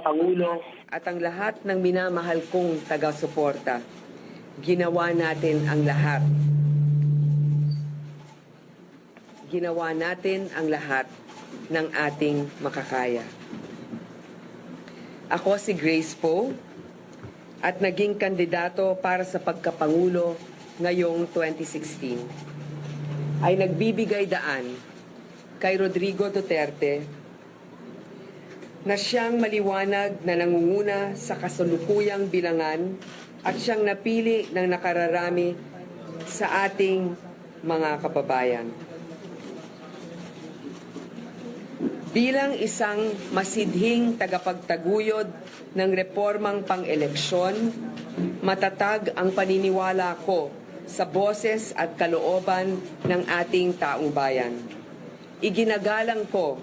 pagkapangulo at ang lahat ng minamahal kong taga-suporta, ginawa natin ang lahat. Ginawa natin ang lahat ng ating makakaya. Ako si Grace Poe at naging kandidato para sa pagkapangulo ngayong 2016. Ay nagbibigay daan kay Rodrigo Duterte na siyang maliwanag na nangunguna sa kasalukuyang bilangan at siyang napili ng nakararami sa ating mga kababayan. Bilang isang masidhing tagapagtaguyod ng reformang pang-eleksyon, matatag ang paniniwala ko sa boses at kalooban ng ating taong bayan. Iginagalang ko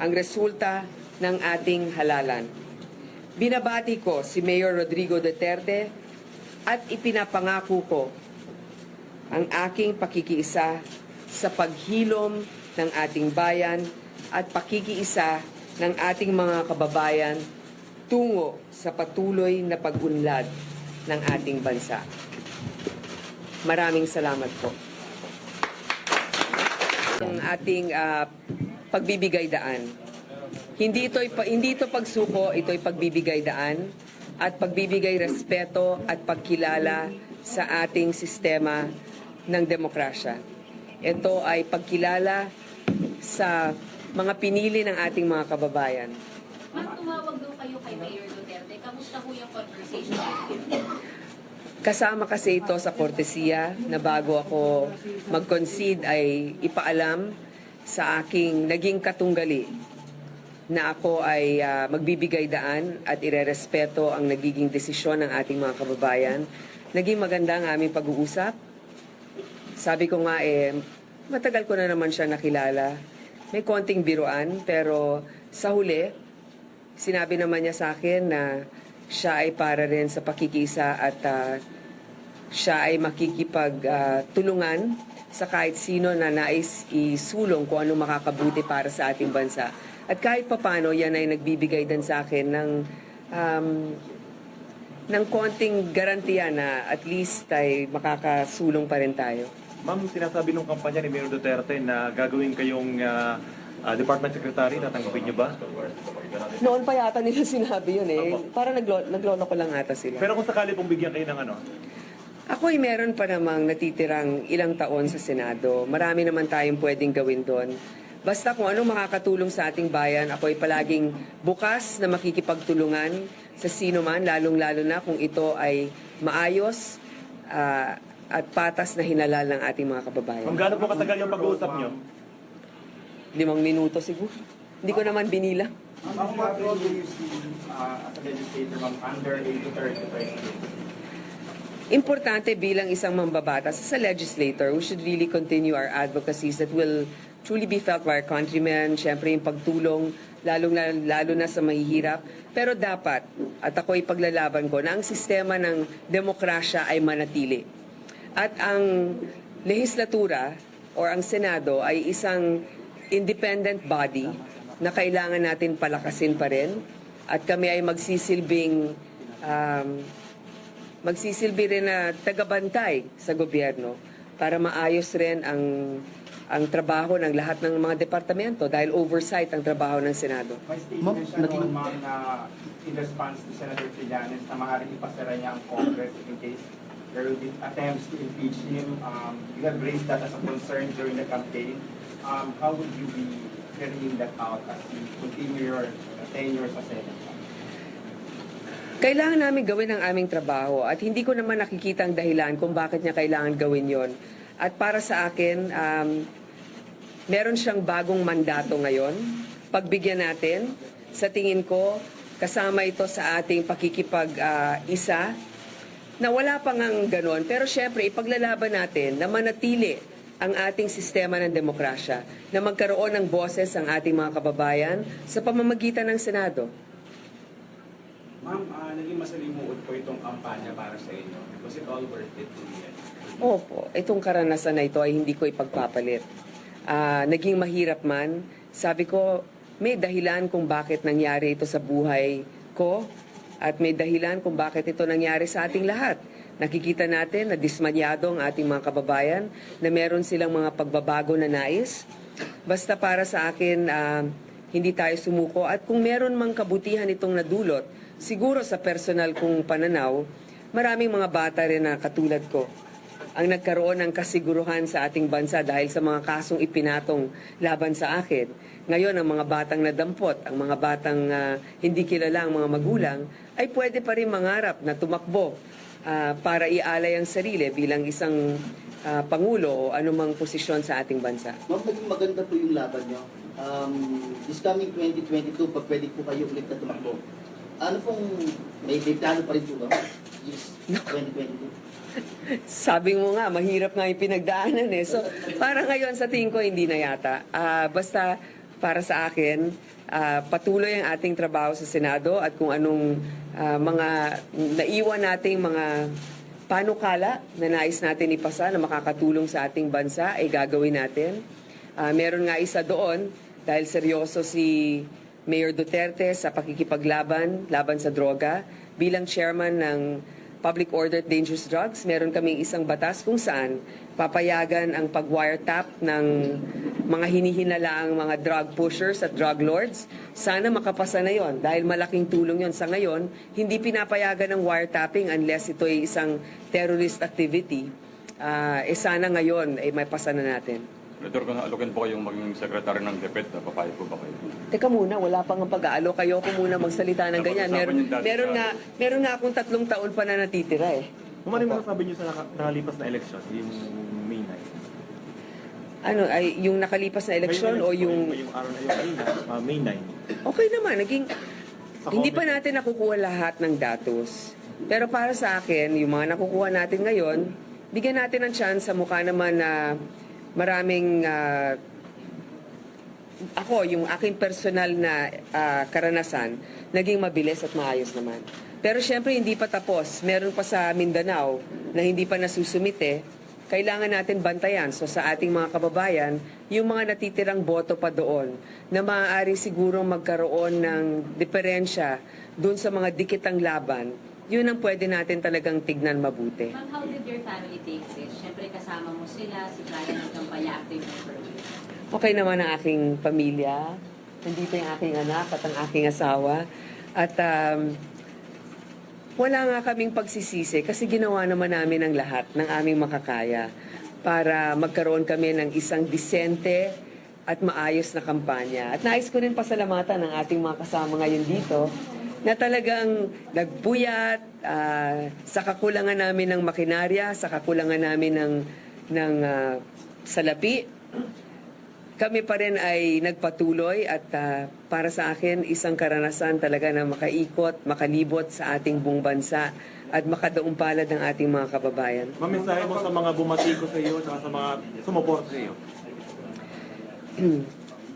ang resulta ng ating halalan. Binabati ko si Mayor Rodrigo Duterte at ipinapangako ko ang aking pakikiisa sa paghilom ng ating bayan at pakikiisa ng ating mga kababayan tungo sa patuloy na pag-unlad ng ating bansa. Maraming salamat po. Ang ating pagbibigay daan. Hindi ito pagsuko, ito'y pagbibigay daan at pagbibigay respeto at pagkilala sa ating sistema ng demokrasya. Ito ay pagkilala sa mga pinili ng ating mga kababayan. Ma'am, tumawag daw kayo kay Mayor Duterte. Kamusta po yung conversation? Kasama kasi ito sa kortesiya na bago ako mag-concede ay ipaalam sa aking naging katunggali na ako ay magbibigay daan at irerespeto ang nagiging desisyon ng ating mga kababayan. Naging maganda ang aming pag-uusap. Sabi ko nga matagal ko na naman siya nakilala. May konting biruan, pero sa huli, sinabi naman niya sa akin na siya ay para rin sa pakikisa at siya ay makikipagtulungan sa kahit sino na nais isulong kung ano makakabuti para sa ating bansa. At kahit papano, yan ay nagbibigay din sa akin ng konting garantiya na at least ay makakasulong pa rin tayo. Ma'am, sinasabi nung kampanya ni Mayor Duterte na gagawin kayong Department Secretary, tatanggapin niyo ba? Noon pa yata nila sinabi yun Para naglolo ko lang ata sila. Pero kung sakali pong bigyan kayo ng ano? Ako'y meron pa namang natitirang ilang taon sa Senado. Marami naman tayong pwedeng gawin doon. Basta kung anong makakatulong sa ating bayan, ako'y palaging bukas na makikipagtulungan sa sino man, lalong-lalo na kung ito ay maayos at patas na hinalal ng ating mga kababayan. Kung gaano po katagal yung pag-uusap nyo? 5 minuto siguro. Hindi ko naman binila. Ma'am, what role do you see as a legislator, ma'am, under a Duterte president? Importante bilang isang mambabatas as a legislator, we should really continue our advocacies that will truly be felt by our countrymen. Siyempre yung pagtulong, lalo na sa mahihirap. Pero dapat, at ako'y paglalaban ko, na ang sistema ng demokrasya ay manatili. At ang lehislatura or ang Senado ay isang independent body na kailangan natin palakasin pa rin. At kami ay magsisilbi rin na tagabantay sa gobyerno para maayos rin ang trabaho ng lahat ng mga departamento dahil oversight ang trabaho ng Senado. May statement siya noon, ma'am, na in response to Senator Trillanes na maaaring ipasara niya ang Congress in case there will be attempts to impeach him. You have raised that as a concern during the campaign. How would you be carrying that out as you continue your tenure sa Senate? Kailangan namin gawin ang aming trabaho at hindi ko naman nakikita ang dahilan kung bakit niya kailangan gawin yon. At para sa akin, meron siyang bagong mandato ngayon. Pagbigyan natin, sa tingin ko, kasama ito sa ating pakikipag-isa na wala pa ngang ganon. Pero syempre, ipaglalaban natin na manatili ang ating sistema ng demokrasya, na magkaroon ng boses ang ating mga kababayan sa pamamagitan ng Senado. Ma'am, naging masalimuot po itong kampanya para sa inyo. Was it all worth it to the end? Opo, itong karanasan na ito ay hindi ko ipagpapalit. Naging mahirap man, sabi ko, may dahilan kung bakit nangyari ito sa buhay ko at may dahilan kung bakit ito nangyari sa ating lahat. Nakikita natin na dismanyado ang ating mga kababayan na meron silang mga pagbabago na nais. Basta para sa akin, hindi tayo sumuko. At kung meron mang kabutihan itong nadulot, siguro sa personal kong pananaw, maraming mga bata rin na katulad ko ang nagkaroon ng kasiguruhan sa ating bansa dahil sa mga kasong ipinatong laban sa akin. Ngayon, ang mga batang nadampot, ang mga batang hindi kilala ang mga magulang, ay pwede pa rin mangarap na tumakbo para ialay ang sarili bilang isang pangulo o anumang posisyon sa ating bansa. Ma'am, naging maganda po yung laban nyo. This coming 2022, pag pwede po kayo ulit na tumakbo, ano pong, may plano pa rin po ba? Yes, 2022. Sabi mo nga, mahirap nga yung pinagdaanan eh. So, para ngayon sa tingin ko, hindi na yata. Basta para sa akin, patuloy ang ating trabaho sa Senado at kung anong mga naiwan nating mga panukala na nais natin ipasa na makakatulong sa ating bansa ay gagawin natin. Meron nga isa doon dahil seryoso si Mayor Duterte sa pakikipaglaban sa droga. Bilang chairman ng Public Order at Dangerous Drugs, meron kaming isang batas kung saan papayagan ang pag-wiretap ng mga hinihinalaang mga drug pushers at drug lords. Sana makapasa na yon dahil malaking tulong yon. Sa ngayon, hindi pinapayagan ng wiretapping unless ito ay isang terrorist activity. Sana ngayon ay may pasa na natin. Senator, kung alokin po kayong maging sekretary ng DepEd, papayag po ba kayo? Teka muna, wala pang ang pag-aalo. Kayo ko muna magsalita ng ganyan. Meron nga akong 3 taon pa na natitira eh. Kung ano yung masasabi niyo sa nakalipas na election, yung May 9? Ano, ay yung nakalipas na eleksyon o yung... Yung araw na yung May 9. Okay naman, hindi pa comment. natin nakukuha lahat ng datos. Pero para sa akin, yung mga nakukuha natin ngayon, bigyan natin ng chance sa mukha naman na maraming ako, yung aking personal na karanasan, naging mabilis at maayos naman. Pero syempre, hindi pa tapos. Meron pa sa Mindanao na hindi pa nasusumite. Kailangan natin bantayan. So sa ating mga kababayan, yung mga natitirang boto pa doon, na maaari siguro magkaroon ng diferensya doon sa mga dikitang laban, yun ang pwede natin talagang tignan mabuti. Ma'am, how did your family take this? Siyempre kasama mo sila, si Brian ng kampanya active for you. Okay naman ang aking pamilya. Nandito yung aking anak at ang aking asawa. At wala nga kaming pagsisisi kasi ginawa naman namin ang lahat ng aming makakaya para magkaroon kami ng isang disente at maayos na kampanya. At nais ko rin pasalamatan ng ating mga kasama ngayon dito na talagang nagpuyat sa kakulangan namin ng makinarya, sa kakulangan namin ng salapi. Kami pa rin ay nagpatuloy at para sa akin, isang karanasan talaga na makaikot, makalibot sa ating buong bansa at makadaumpalad ng ating mga kababayan. Mamisahe mo sa mga bumatiko sa iyo at sa mga sumuporta sa iyo.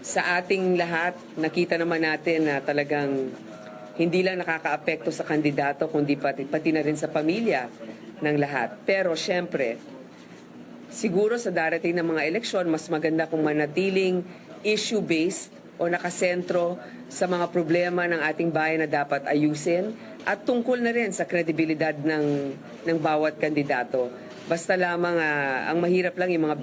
Sa ating lahat, nakita naman natin na talagang hindi lang nakakaapekto sa kandidato, kundi pati na rin sa pamilya ng lahat. Pero syempre, siguro sa darating na mga eleksyon, mas maganda kung manatiling issue-based o nakasentro sa mga problema ng ating bayan na dapat ayusin at tungkol na rin sa kredibilidad ng bawat kandidato. Basta lamang ang mahirap lang yung mga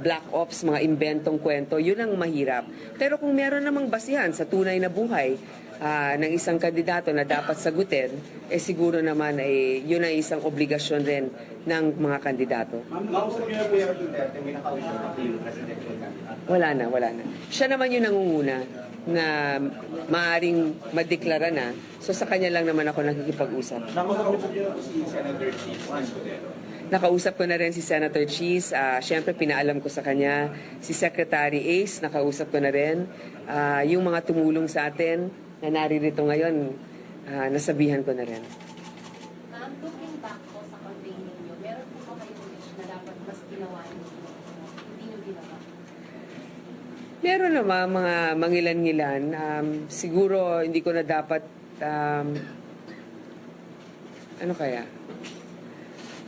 black ops, mga inventong kwento, yun ang mahirap. Pero kung meron namang basihan sa tunay na buhay ng isang kandidato na dapat sagutin, siguro naman yun ay isang obligasyon rin ng mga kandidato. Nausap niyo na po yung Duterte, may nakausap na yung presidential candidate. Wala na. Siya naman yung nangunguna na maaring madeklara na. So sa kanya lang naman ako nakikipag-usap. Nakausap niyo si Senator Cheese Escudero. Nakausap ko na rin si Senator Cheese. Siyempre, pinaalam ko sa kanya. Si Secretary Ace, nakausap ko na rin. Yung mga tumulong sa atin na naririto ngayon, nasabihan ko na rin. Ma'am, looking back po sa campaign ninyo, meron po ba kayo wish na dapat mas ginawa niyo? Hindi niyo ginawa? Meron naman mga mangilan-ngilan. Siguro hindi ko na dapat, ano kaya?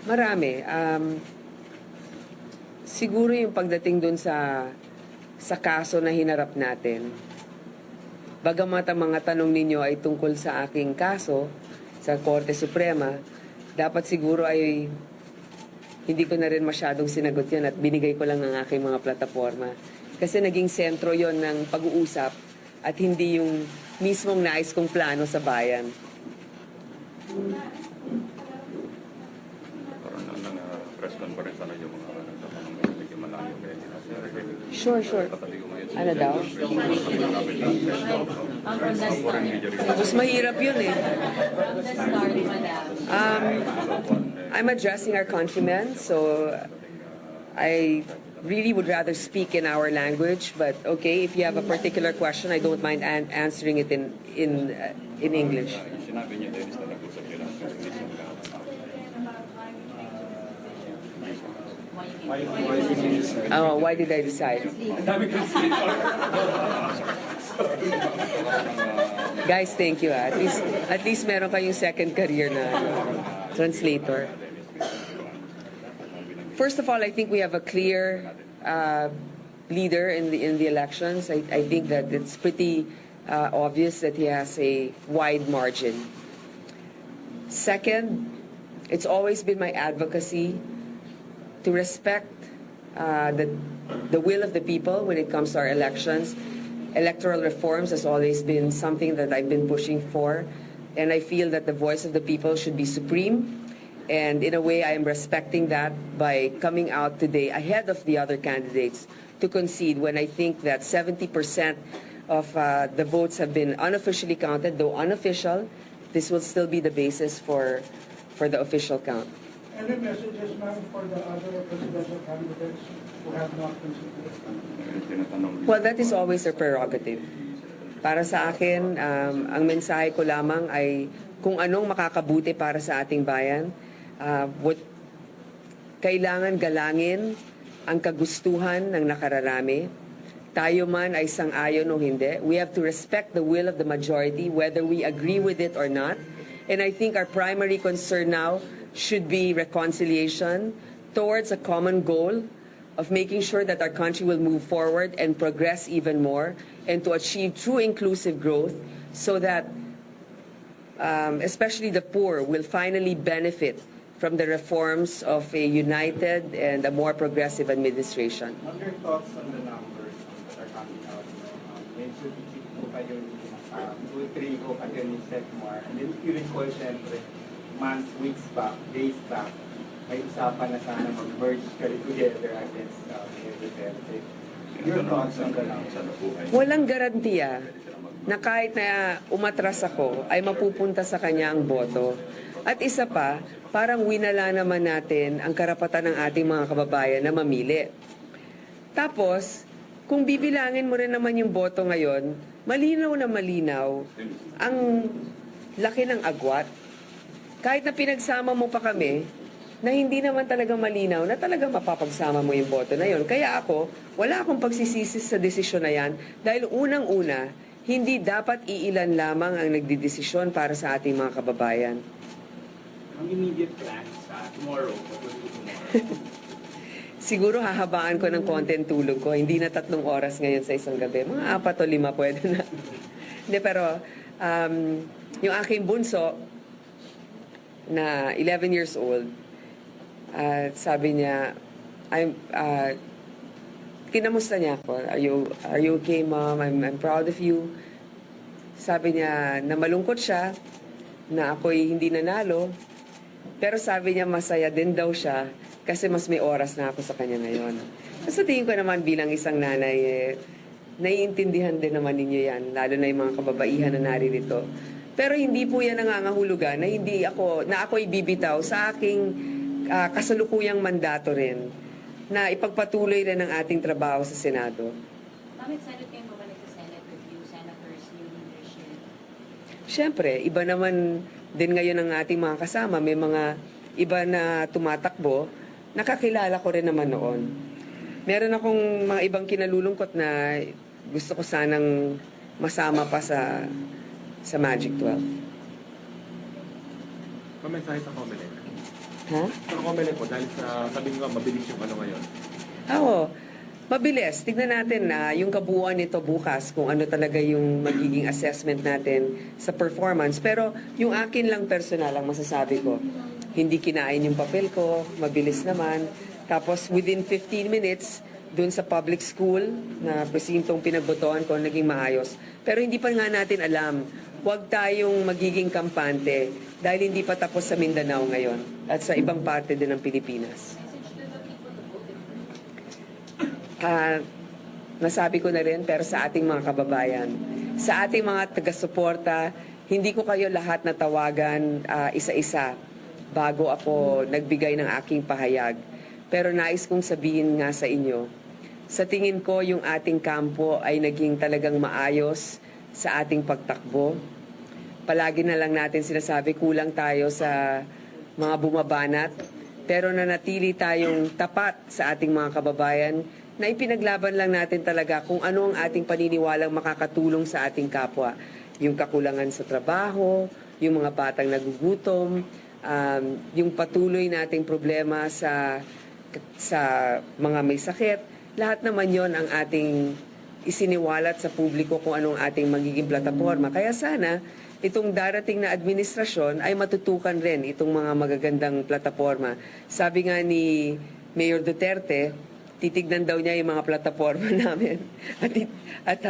Marami. Siguro yung pagdating dun sa kaso na hinarap natin. bagamat ang mga tanong ninyo ay tungkol sa aking kaso sa Korte Suprema, dapat siguro ay hindi ko na rin masyadong sinagot yan at binigay ko lang ang aking mga plataforma. Kasi naging sentro yon ng pag-uusap at hindi yung mismong nais kong plano sa bayan. Parang nang press conference ano yung mga nagtatanong ng medyo malayo kaya Sure. Ano daw? Mas mahirap yun eh. From the start, madam. I'm addressing our countrymen, so I really would rather speak in our language. But okay, if you have a particular question, I don't mind answering it in English. Sinabi niyo din na nag-usap sila sa Oh, why did I decide? Guys, thank you. At least meron kayong second career na translator. First of all, I think we have a clear leader in the elections. I think that it's pretty obvious that he has a wide margin. Second, it's always been my advocacy to respect the will of the people when it comes to our elections. Electoral reforms has always been something that I've been pushing for, and I feel that the voice of the people should be supreme. And in a way, I am respecting that by coming out today ahead of the other candidates to concede when I think that 70% of the votes have been unofficially counted, though unofficial. This will still be the basis for the official count. Any messages, ma'am, for the other presidential candidates who have not been selected? Well, that is always a prerogative. Para sa akin, ang mensahe ko lamang ay kung anong makakabuti para sa ating bayan. Kailangan galangin ang kagustuhan ng nakararami. Tayo man ay sang-ayon o hindi. We have to respect the will of the majority, whether we agree with it or not. And I think our primary concern now should be reconciliation towards a common goal of making sure that our country will move forward and progress even more and to achieve true inclusive growth so that especially the poor will finally benefit from the reforms of a united and a more progressive administration. What are your thoughts on the numbers that are coming out? Medyo dikit po kayo ni 2-3 ko kayo ni Secmar. And then if you recall, syempre, months, weeks back, days back, may usapan na sana mag-merge kayo together against Mayor Duterte. Your thoughts on the numbers? Walang garantiya na kahit na umatras ako ay mapupunta sa kanya ang boto. At isa pa, parang winala naman natin ang karapatan ng ating mga kababayan na mamili. Tapos, kung bibilangin mo rin naman yung boto ngayon, malinaw na malinaw ang laki ng agwat. Kahit na pinagsama mo pa kami, na hindi naman talaga malinaw na talaga mapapagsama mo yung boto na yon. Kaya ako, wala akong pagsisisi sa desisyon na yan dahil unang-una, hindi dapat iilan lamang ang nagdidesisyon para sa ating mga kababayan. Ang immediate plans tomorrow, what will you do tomorrow? Siguro hahabaan ko ng konti ang tulog ko. Hindi na 3 oras ngayon sa isang gabi. Mga 4 o 5 pwede na. Hindi, pero yung aking bunso na 11 years old, sabi niya, kinamusta niya ako. Are you okay, Mom? I'm proud of you. Sabi niya na malungkot siya, na ako'y hindi nanalo. Pero sabi niya masaya din daw siya kasi mas may oras na ako sa kanya ngayon. Sa tingin ko naman bilang isang nanay, naiintindihan din naman ninyo yan, lalo na yung mga kababaihan na naririto. Pero hindi po yan nangangahulugan na ako'y bibitaw sa aking kasalukuyang mandato rin na ipagpatuloy rin ang ating trabaho sa Senado. Bakit Senate kayo babalik sa Senate with you, Senators, new leadership? Siyempre, iba naman din ngayon ang ating mga kasama. May mga iba na tumatakbo, nakakilala ko rin naman noon. Meron akong mga ibang kinalulungkot na gusto ko sanang masama pa sa Magic 12. Pamensahe sa Comelec. Ha? Sa Comelec po, dahil sa sabi nga mabilis yung ano ngayon. Oo. Mabilis. Tignan natin na yung kabuuan nito bukas kung ano talaga yung magiging assessment natin sa performance. Pero yung akin lang personal ang masasabi ko, hindi kinain yung papel ko, mabilis naman. Tapos within 15 minutes, dun sa public school na presintong pinagbotohan ko, naging maayos. Pero hindi pa nga natin alam, huwag tayong magiging kampante dahil hindi pa tapos sa Mindanao ngayon at sa ibang parte din ng Pilipinas. Nasabi ko na rin, pero sa ating mga kababayan, sa ating mga taga-suporta, hindi ko kayo lahat natawagan isa-isa bago ako nagbigay ng aking pahayag. Pero nais kong sabihin nga sa inyo, sa tingin ko yung ating kampo ay naging talagang maayos sa ating pagtakbo. Palagi na lang natin sinasabi, kulang tayo sa mga bumabanat, pero nanatili tayong tapat sa ating mga kababayan na ipinaglaban lang natin talaga kung ano ang ating paniniwalang makakatulong sa ating kapwa. Yung kakulangan sa trabaho, yung mga batang nagugutom, yung patuloy nating problema sa mga may sakit. Lahat naman yon ang ating isiniwalat sa publiko kung anong ating magiging plataforma. Kaya sana, itong darating na administrasyon ay matutukan rin itong mga magagandang plataforma. Sabi nga ni Mayor Duterte, titignan daw niya yung mga plataforma namin. At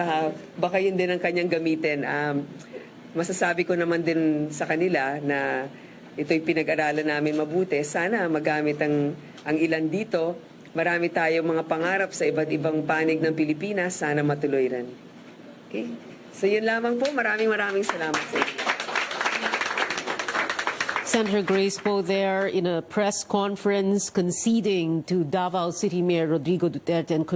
baka yun din ang kanyang gamitin. Masasabi ko naman din sa kanila na ito'y pinag-aralan namin mabuti. Sana magamit ang ilan dito. Marami tayong mga pangarap sa iba't ibang panig ng Pilipinas. Sana matuloy rin. Okay? So yun lamang po. Maraming salamat sa inyo. Senator Grace Poe there in a press conference conceding to Davao City Mayor Rodrigo Duterte and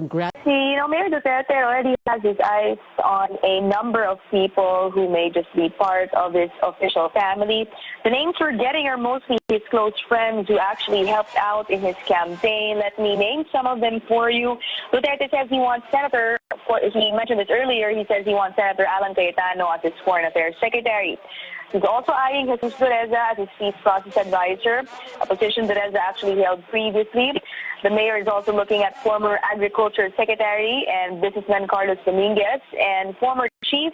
Mayor Duterte already has his eyes on a number of people who may just be part of his official family. The names we're getting are mostly his close friends who actually helped out in his campaign. Let me name some of them for you. Duterte says he wants Senator, he mentioned this earlier, he says he wants Senator Alan Cayetano as his Foreign Affairs Secretary. He's also eyeing Jesus Dureza as his Peace Process Advisor, a position Dureza actually held previously. The mayor is also looking at former Agriculture Secretary and businessman Carlos Dominguez and former Chief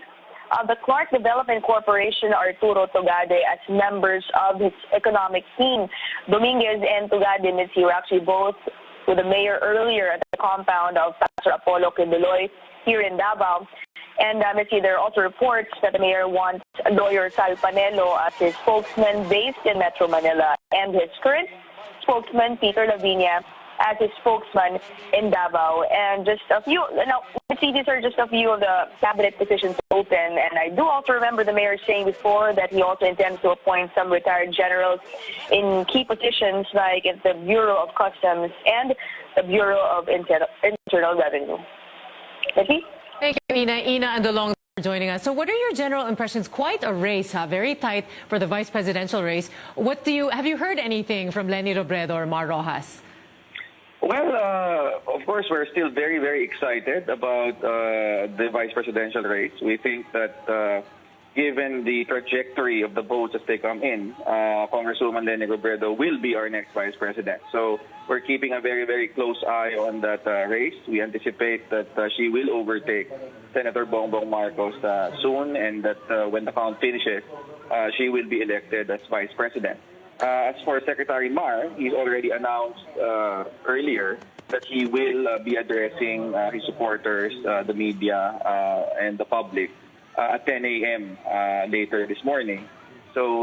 of the Clark Development Corporation Arturo Togade as members of his economic team. Dominguez and Togade were actually both with the mayor earlier at the compound of Pastor Apollo Quindeloy here in Davao. And there are also reports that the mayor wants lawyer Sal Panelo as his spokesman based in Metro Manila and his current spokesman, Peter Lavinia, as his spokesman in Davao. And just a few, these are just a few of the cabinet positions open. And I do also remember the mayor saying before that he also intends to appoint some retired generals in key positions like at the Bureau of Customs and the Bureau of Internal Revenue. Becky? Thank you, Ina. Ina and DeLong for joining us. So what are your general impressions? Quite a race, very tight for the vice presidential race. Have you heard anything from Leni Robredo or Mar Rojas? Well, of course, we're still very, very excited about the vice presidential race. We think that given the trajectory of the votes as they come in, Congresswoman Leni Robredo will be our next vice president. So we're keeping a very, very close eye on that race. We anticipate that she will overtake Senator Bongbong Marcos soon, and that when the count finishes, she will be elected as vice president. As for Secretary Mar, he's already announced earlier that he will be addressing his supporters, the media, and the public at 10 a.m. Later this morning. So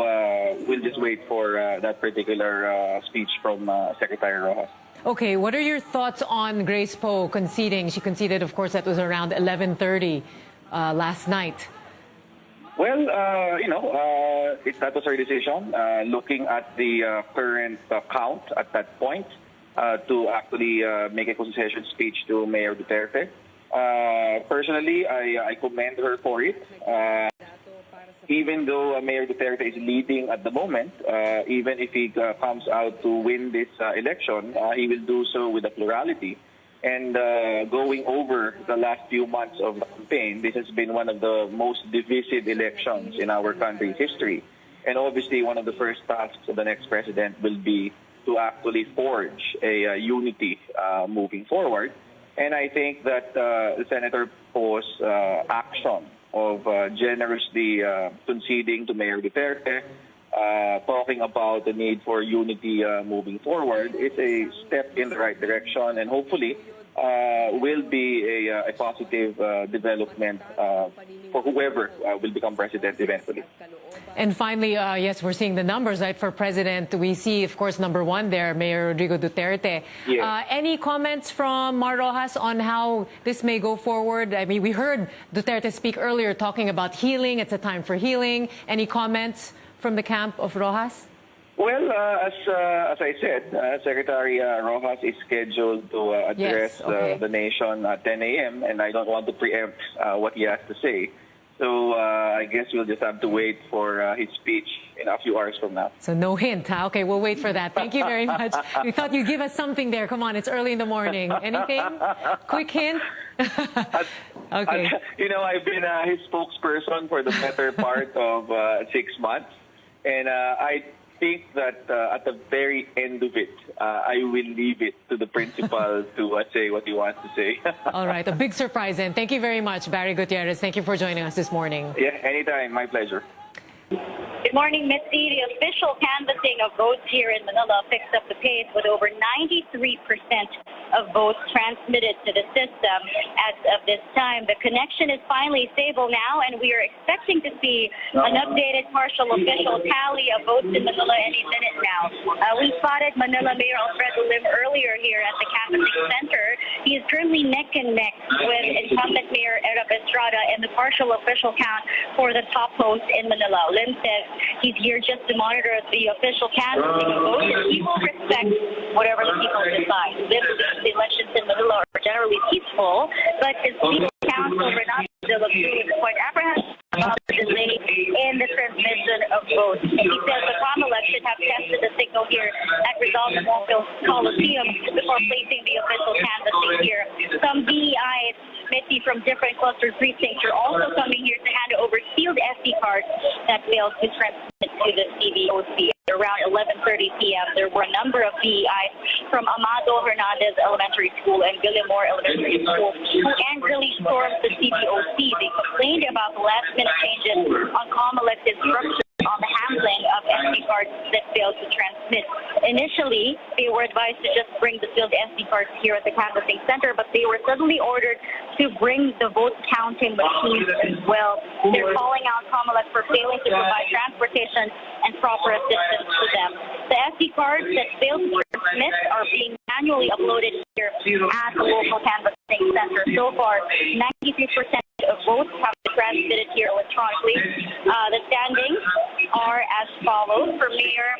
we'll just wait for that particular speech from Secretary Rojas. Okay, what are your thoughts on Grace Poe conceding? She conceded, of course, that was around 11:30 last night. Well, that was her decision. Looking at the current count at that point, to actually make a concession speech to Mayor Duterte. Personally, I commend her for it. Even though Mayor Duterte is leading at the moment, even if he comes out to win this election, he will do so with a plurality. And going over the last few months of the campaign, this has been one of the most divisive elections in our country's history. And obviously, one of the first tasks of the next president will be to actually forge a unity moving forward. And I think that Senator Po's action of generously conceding to Mayor Duterte, talking about the need for unity moving forward, is a step in the right direction, and hopefully will be a positive development for whoever will become president eventually. And finally, yes, we're seeing the numbers, right? For president, we see, of course, number one there, Mayor Rodrigo Duterte. Yes. Any comments from Mar Rojas on how this may go forward? I mean, we heard Duterte speak earlier talking about healing. It's a time for healing. Any comments from the camp of Rojas? Well, as I said, Secretary Rojas is scheduled to address the nation at 10 a.m., and I don't want to preempt what he has to say. So I guess we'll just have to wait for his speech in a few hours from now. So no hint, huh? Okay, we'll wait for that. Thank you very much. We thought you'd give us something there. Come on, it's early in the morning. Anything? Quick hint? Okay. You know, I've been his spokesperson for the better part of 6 months. And I think that at the very end of it, I will leave it to the principal to say what he wants to say. All right, a big surprise then. Thank you very much, Barry Gutierrez. Thank you for joining us this morning. Yeah, anytime. My pleasure. Good morning, Mitzi. The official canvassing of votes here in Manila picked up the pace with over 93% of votes transmitted to the system. As of this time, the connection is finally stable now, and we are expecting to see an updated partial official tally of votes in Manila any minute now. We spotted Manila Mayor Alfredo Lim earlier here at the canvassing center. He is currently neck and neck with incumbent Mayor Erap Estrada in the partial official count for the top post in Manila. Lim says he's here just to monitor the official canvassing of votes, and he will respect whatever the people decide. Lim believes the elections in Manila are generally peaceful, but his legal counsel, Renato de la Cruz, is quite apprehensive about the delay in the transmission of votes. He says the COMELEC should have tested the signal here at Rizal Coliseum before placing the official canvassing here. Some DEIs, Mitzi, from different cluster precincts are also coming here to hand over sealed SD cards that failed to transmit to the CVOC. Around 11:30 p.m., there were a number of DEIs from Amado Hernandez Elementary School and Villamor Elementary School who angrily stormed the CVOC. They complained about the last-minute changes on COMELEC's instructions on the handling of SD cards that failed to transmit. Initially, they were advised to just bring the filled SD cards here at the canvassing center, but they were suddenly ordered to bring the vote counting machines as well. They're calling out COMELEC for failing to provide transportation and proper assistance to them. The SD cards that failed to transmit are being manually uploaded here at the local canvassing center. So far, 93% of votes have been transmitted here electronically. The standings are as follows. For Mayor,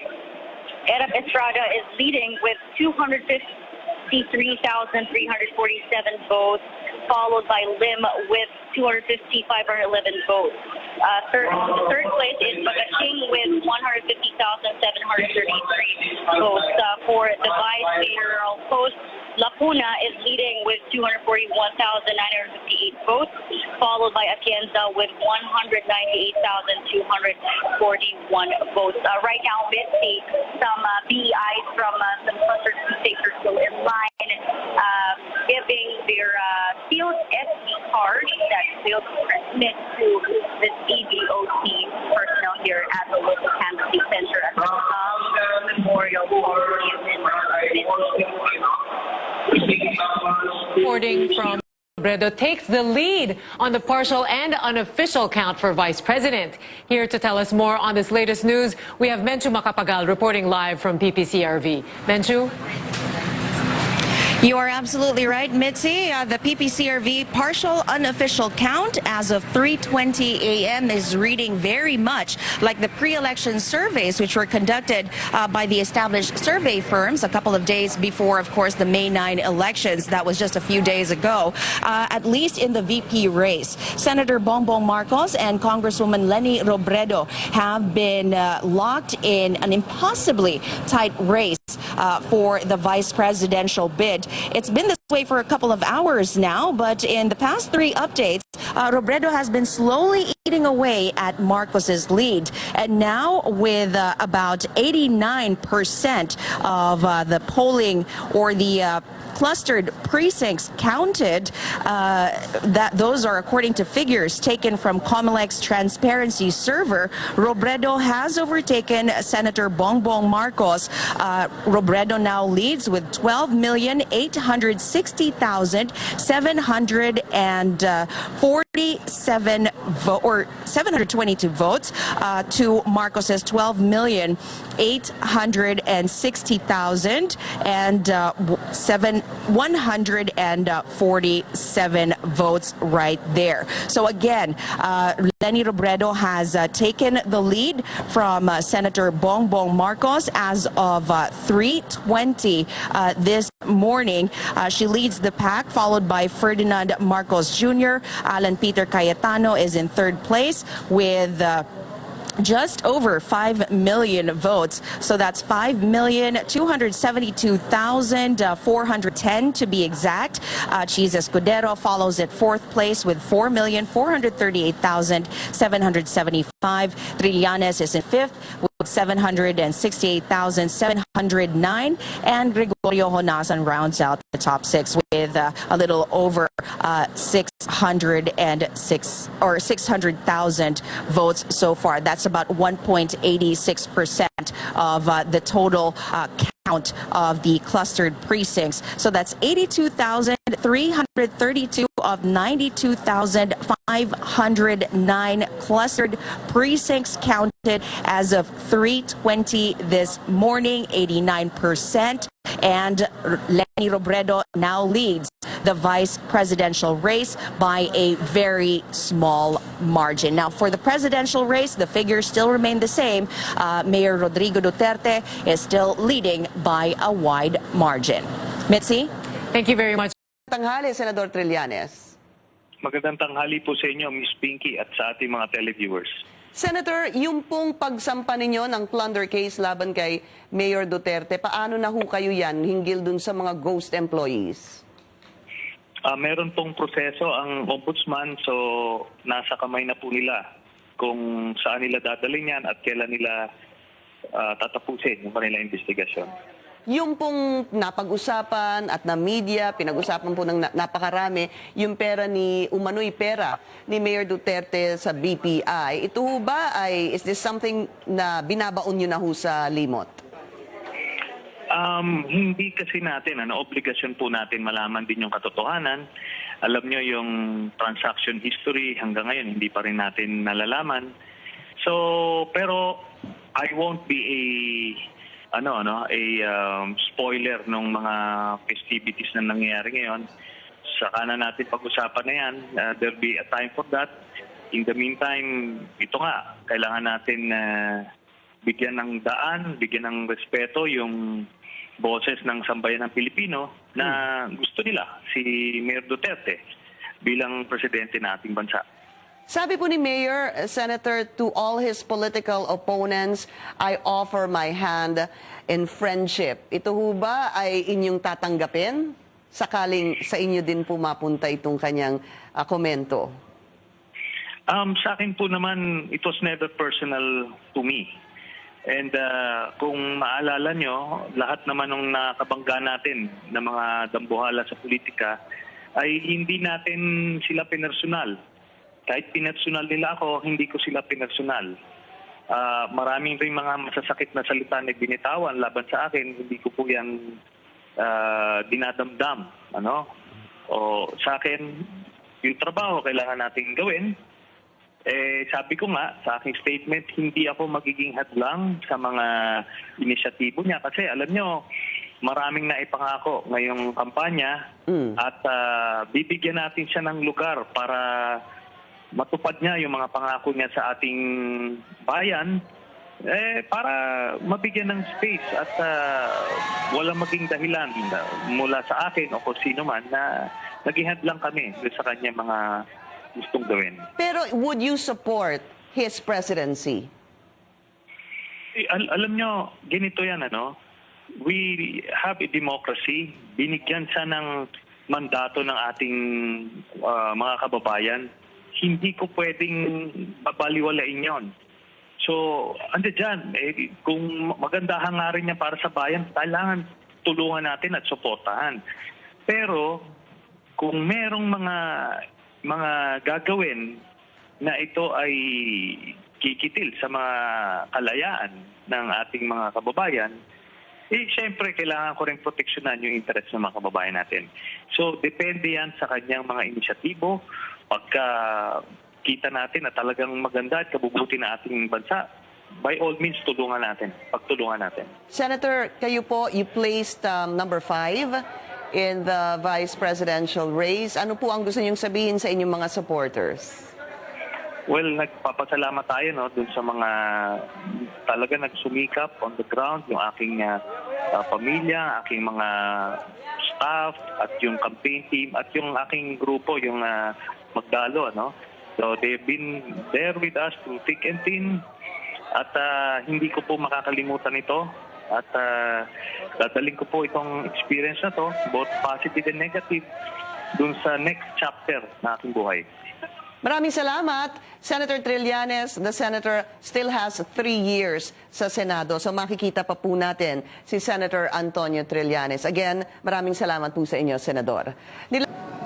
Erap Estrada is leading with 253,347 votes, followed by Lim with 250,511 votes. Third place is King with 150,733 votes. For the vice mayoral post, Lacuna is leading with 241,958 votes, followed by Atienza with 198,241 votes. Right now, Mitzi, some BEIs from some cluster states are still in line, giving their sealed SD cards that failed to transmit to the CVOC personnel here at the local canvassing center at the Memorial Reporting from Bredo takes the lead on the partial and unofficial count for Vice President. Here to tell us more on this latest news, we have Menchu Macapagal reporting live from PPCRV. Menchu? You are absolutely right, Mitzi. The PPCRV partial unofficial count as of 3:20 a.m. is reading very much like the pre-election surveys which were conducted by the established survey firms a couple of days before, of course, the May 9 elections. That was just a few days ago, at least in the VP race. Senator Bongbong Marcos and Congresswoman Leni Robredo have been locked in an impossibly tight race for the vice presidential bid. It's been this way for a couple of hours now, but in the past 3 updates, Robredo has been slowly eating away at Marcos's lead. And now with about 89% of the polling or the clustered precincts counted, those are according to figures taken from Comelec's transparency server. Robredo has overtaken Senator Bongbong Marcos. Robredo now leads with 722 votes to Marcos's 12,860,000 and 147 votes right there. So again, Leni Robredo has taken the lead from Senator Bongbong Marcos as of 3:20 this morning. She leads the pack, followed by Ferdinand Marcos Jr. Alan Peter Cayetano is in third place with just over 5 million votes. So that's 5,272,410 to be exact. Cheese Escudero follows at fourth place with 4,438,775. Trillanes is in fifth with 768,709, and Gregorio Honasan rounds out the top six with a little over 600,000 votes so far. That's about 1.86% of the total count of the clustered precincts. So that's 82,332 of 92,509 clustered precincts counted as of 3:20 this morning, 89%. And Leni Robredo now leads the vice presidential race by a very small margin. Now, for the presidential race, the figures still remain the same. Mayor Rodrigo Duterte is still leading by a wide margin. Mitzi? Thank you very much. Tanghali, Senador Trillanes. Magandang tanghali po sa inyo, Ms. Pinky, at sa ating mga televiewers. Senator, yung pong pagsampa ninyo ng plunder case laban kay Mayor Duterte, paano na ho kayo yan hinggil dun sa mga ghost employees? Meron pong proseso ang ombudsman, so nasa kamay na po nila kung saan nila dadalhin yan at kailan nila tatapusin yung kanilang investigasyon. Yung pong napag-usapan at na media, pinag-usapan po ng napakarami, yung pera umano'y pera ni Mayor Duterte sa BPI, ito ho ba is this something na binabaon nyo na ho sa limot? Hindi kasi natin, obligasyon po natin malaman din yung katotohanan. Alam nyo yung transaction history hanggang ngayon, hindi pa rin natin nalalaman. So, pero I won't be a spoiler ng mga festivities na nangyayari ngayon. Saka na natin pag-usapan na yan. There'll be a time for that. In the meantime, ito nga, kailangan natin bigyan ng daan, bigyan ng respeto yung boses ng sambayan ng Pilipino na gusto nila si Mayor Duterte bilang presidente ng ating bansa. Sabi po ni Mayor, Senator, to all his political opponents, I offer my hand in friendship. Ito ho ba ay inyong tatanggapin? Sakaling sa inyo din po mapunta itong kanyang komento. Sa akin po naman, it was never personal to me. And kung maalala nyo, lahat naman ng nakabangga natin na mga dambuhala sa politika ay hindi natin sila pinersonal. Kahit pinersonal nila ako, hindi ko sila pinersonal. Maraming rin mga masasakit na salita na binitawan laban sa akin, hindi ko po yan dinadamdam. O sa akin, yung trabaho kailangan natin gawin. Sabi ko nga sa aking statement, hindi ako magiging hadlang sa mga inisyatibo niya. Kasi alam nyo, maraming naipangako ngayong kampanya at bibigyan natin siya ng lugar para matupad niya yung mga pangako niya sa ating bayan para mabigyan ng space at walang maging dahilan mula sa akin o kung sino man na naghihad lang kami sa kanya mga gustong gawin. Pero would you support his presidency? Alam nyo, ganito yan, we have a democracy. Binigyan siya ng mandato ng ating mga kababayan. Hindi ko pwedeng babaliwalain yon. So, ando dyan, kung magandahan nga rin niya para sa bayan, kailangan tulungan natin at suportahan. Pero kung merong mga gagawin na ito ay kikitil sa mga kalayaan ng ating mga kababayan, syempre kailangan ko rin proteksyonan yung interest ng mga kababayan natin. So, depende yan sa kanyang mga inisyatibo. Pagka kita natin na talagang maganda at kabubuti na ating bansa, by all means, pagtulungan natin. Senator, kayo po, you placed number 5 in the vice presidential race. Ano po ang gusto niyong sabihin sa inyong mga supporters? Well, nagpapasalamat tayo dun sa mga talaga nagsumikap on the ground, yung aking pamilya, aking mga staff, at yung campaign team, at yung aking grupo, yung magdalo. So they've been there with us through thick and thin, at hindi ko po makakalimutan ito. At dadaling ko po itong experience na to, both positive and negative, dun sa next chapter na aking buhay. Maraming salamat, Senator Trillanes. The senator still has 3 years sa Senado. So makikita pa po natin si Senator Antonio Trillanes. Again, maraming salamat po sa inyo, Senador.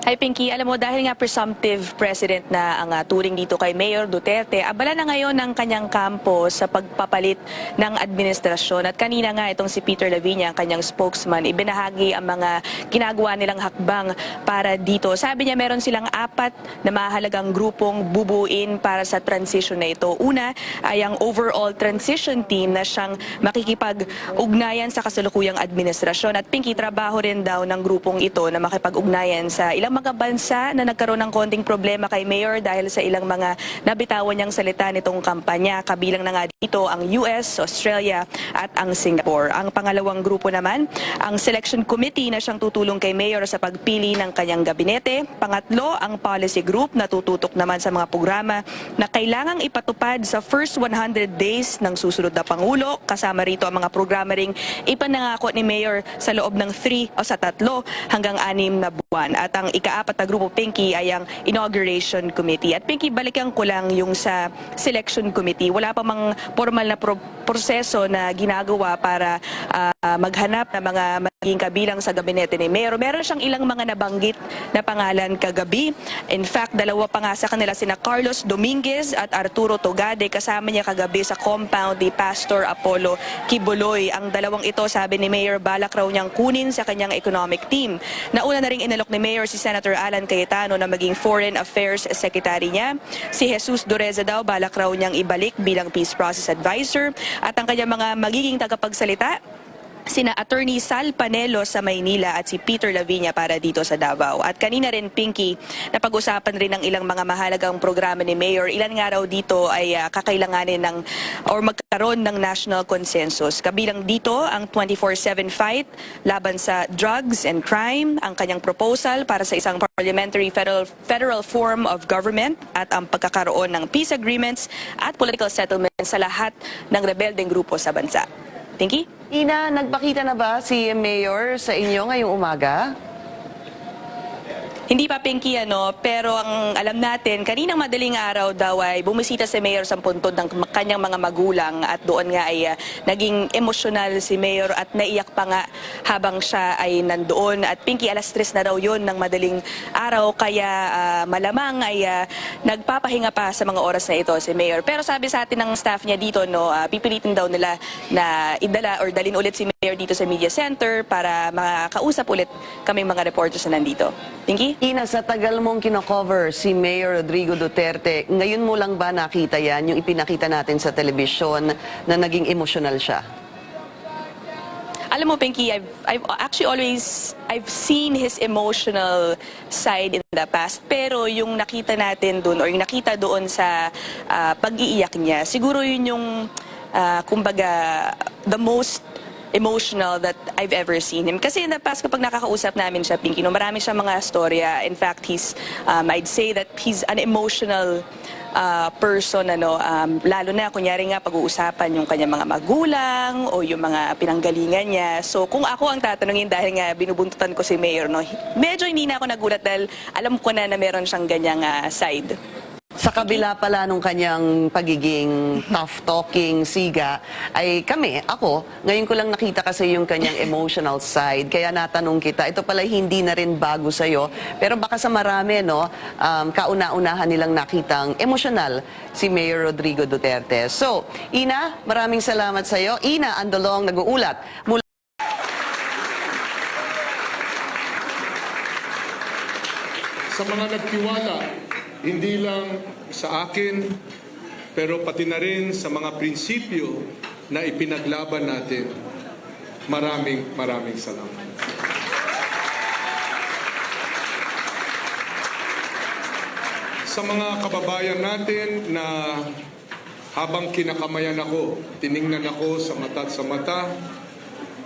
Hi Pinky, alam mo dahil nga presumptive president na ang turing dito kay Mayor Duterte, abala na ngayon ng kanyang kampo sa pagpapalit ng administrasyon. At kanina nga itong si Peter Lavinia, ang kanyang spokesman, ibinahagi ang mga ginagawa nilang hakbang para dito. Sabi niya meron silang 4 na mahalagang grupong bubuin para sa transition na ito. Una ay ang overall transition team na siyang makikipag-ugnayan sa kasalukuyang administrasyon. At Pinky, trabaho rin daw ng grupong ito na makipag-ugnayan sa ilang mga bansa na nagkaroon ng konting problema kay Mayor dahil sa ilang mga nabitawan niyang salita nitong kampanya. Kabilang na nga dito ang US, Australia at ang Singapore. Ang pangalawang grupo naman, ang selection committee na siyang tutulong kay Mayor sa pagpili ng kanyang gabinete. Pangatlo, ang policy group na tututok naman sa mga programa na kailangang ipatupad sa first 100 days ng susunod na Pangulo. Kasama rito ang mga programa ring ipanangako ni Mayor sa loob ng 3 hanggang 6 na buwan. At ang ika-4 na grupo, Pinky, ay ang inauguration committee. At Pinky, balikan ko lang yung sa selection committee. Wala pa mang formal na proseso na ginagawa para maghanap ng mga magiging kabilang sa gabinete ni Mayor. Meron siyang ilang mga nabanggit na pangalan kagabi. In fact, 2 pa nga sa kanila, sina Carlos Dominguez at Arturo Togade. Kasama niya kagabi sa compound ni Pastor Apollo Kibuloy. Ang 2 ito, sabi ni Mayor, balak raw niyang kunin sa kanyang economic team. Nauna na ring inalok ni Mayor si Senator Alan Cayetano na maging Foreign Affairs Secretary niya. Si Jesus Doreza daw, balak raw niyang ibalik bilang Peace Process Advisor. At ang kanyang mga magiging tagapagsalita, sina Attorney Sal Panelo sa Maynila at si Peter Lavinia para dito sa Davao. At kanina rin, Pinky, napag-usapan rin ng ilang mga mahalagang programa ni Mayor. Ilan nga raw dito ay kakailanganin ng or magkaroon ng national consensus. Kabilang dito ang 24/7 fight laban sa drugs and crime, ang kanyang proposal para sa isang parliamentary federal form of government at ang pagkakaroon ng peace agreements at political settlements sa lahat ng rebeldeng grupo sa bansa. Pinky? Ina, nagpakita na ba si Mayor sa inyo ngayong umaga? Hindi pa, Pinky, pero ang alam natin, kaninang madaling araw daw ay bumisita si Mayor sa puntod ng kanyang mga magulang at doon nga ay naging emosyonal si Mayor at naiyak pa nga habang siya ay nandoon. At Pinky, 3:00 na daw yun ng madaling araw, kaya malamang ay nagpapahinga pa sa mga oras na ito si Mayor. Pero sabi sa atin ng staff niya dito, pipilitin daw nila na idala or dalhin ulit si Mayor dito sa media center para makausap ulit kaming mga reporters na nandito. Pinky? Ina, sa tagal mong kino-cover si Mayor Rodrigo Duterte, ngayon mo lang ba nakita yan, yung ipinakita natin sa telebisyon na naging emosyonal siya? Alam mo, Pinky, I've seen his emotional side in the past. Pero yung nakita natin doon or yung nakita doon sa pag-iiyak niya, siguro yun yung, kumbaga, the most emotional that I've ever seen him. Kasi in the past, kapag nakakausap namin siya, Pinky, marami siyang mga storya. In fact, I'd say that he's an emotional person, lalo na, kunyari nga, pag-uusapan yung kanyang mga magulang o yung mga pinanggalingan niya. So, kung ako ang tatanungin dahil nga binubuntutan ko si Mayor, medyo hindi na ako nagulat dahil alam ko na meron siyang ganyang side. Sa kabila pala nung kanyang pagiging tough-talking siga, ay ako, ngayon ko lang nakita kasi yung kanyang emotional side. Kaya natanong kita, ito pala hindi na rin bago sa'yo. Pero baka sa marami, no, kauna-unahan nilang nakitang emosyonal si Mayor Rodrigo Duterte. So, Ina, maraming salamat sa'yo. Ina Andolong, nag-uulat mula sa mga nagtiwala, hindi lang sa akin, pero pati na rin sa mga prinsipyo na ipinaglaban natin. Maraming salamat. Sa mga kababayan natin na habang kinakamayan ako, tiningnan ako sa mata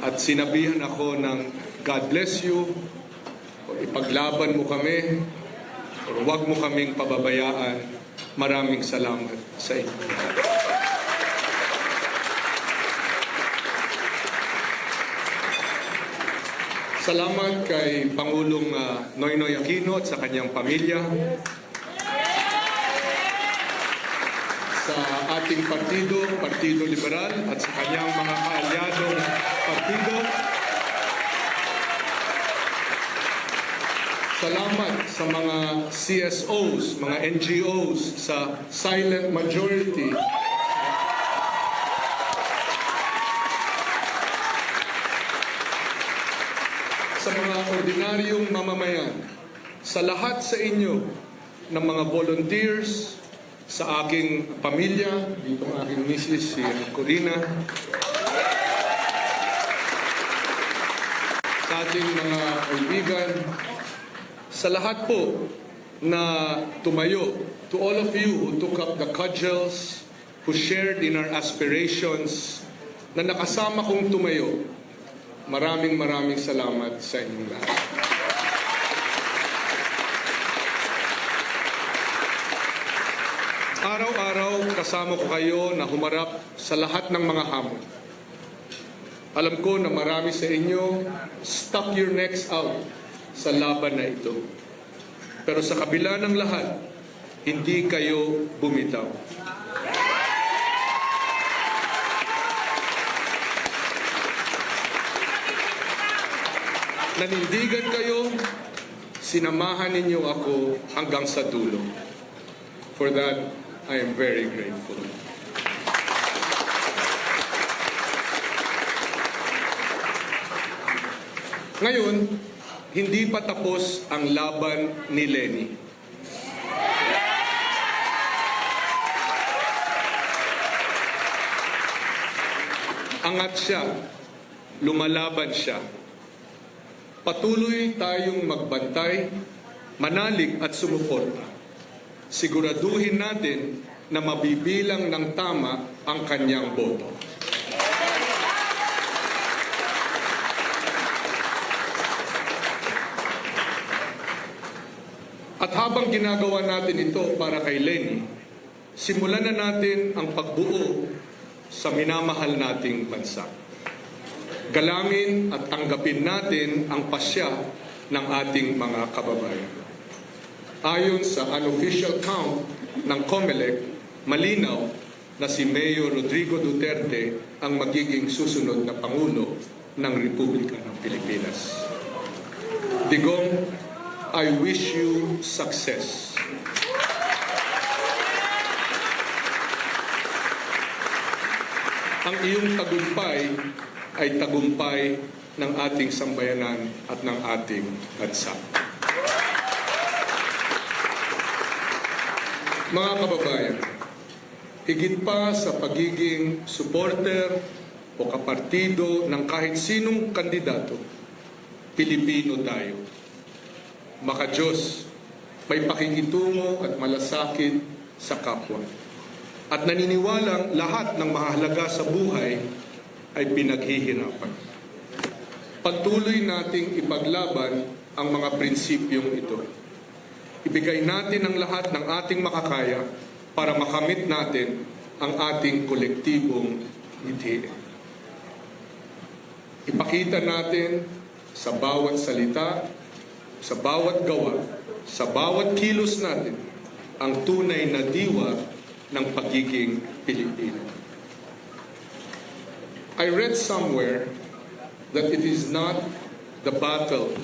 at sinabihan ako ng God bless you, o ipaglaban mo kami, o huwag mo kaming pababayaan. Maraming salamat sa inyo. Salamat kay Pangulong Noynoy Aquino at sa kanyang pamilya. Sa ating partido, Partido Liberal, at sa kanyang mga kaalyadong partido. Salamat sa mga CSOs, mga NGOs, sa silent majority. Sa mga ordinaryong mamamayan, sa lahat sa inyo ng mga volunteers, sa aking pamilya, dito ang aking misis, si Corina, sa ating mga kaibigan, sa lahat po na tumayo, to all of you who took up the cudgels, who shared in our aspirations, na nakasama kong tumayo, maraming salamat sa inyong lahat. Araw-araw kasama ko kayo na humarap sa lahat ng mga hamon. Alam ko na marami sa inyo stuck your necks out sa laban na ito. Pero sa kabila ng lahat, hindi kayo bumitaw. Nanindigan kayo, sinamahan ninyo ako hanggang sa dulo. For that, I am very grateful. Ngayon, hindi pa tapos ang laban ni Lenny. Angat siya, lumalaban siya. Patuloy tayong magbantay, manalig at sumuporta. Siguraduhin natin na mabibilang ng tama ang kanyang boto. At habang ginagawa natin ito para kay Lenny, simulan na natin ang pagbuo sa minamahal nating bansa. Galangin at tanggapin natin ang pasya ng ating mga kababayan. Ayon sa unofficial count ng COMELEC, malinaw na si Mayor Rodrigo Duterte ang magiging susunod na Pangulo ng Republika ng Pilipinas. Digong, I wish you success. Ang iyong tagumpay ay tagumpay ng ating sambayanan at ng ating bansa. Mga kababayan, higit pa sa pagiging supporter o kapartido ng kahit sinong kandidato, Pilipino tayo. Maka-Diyos, may pakikitungo at malasakit sa kapwa. At naniniwalang lahat ng mahalaga sa buhay ay pinaghihirapan. Pagtuloy nating ipaglaban ang mga prinsipyong ito. Ibigay natin ang lahat ng ating makakaya para makamit natin ang ating kolektibong mithiin. Ipakita natin sa bawat salita, sa bawat gawa, sa bawat kilos natin ang tunay na diwa ng pagiging Pilipino. I read somewhere that it is not the battle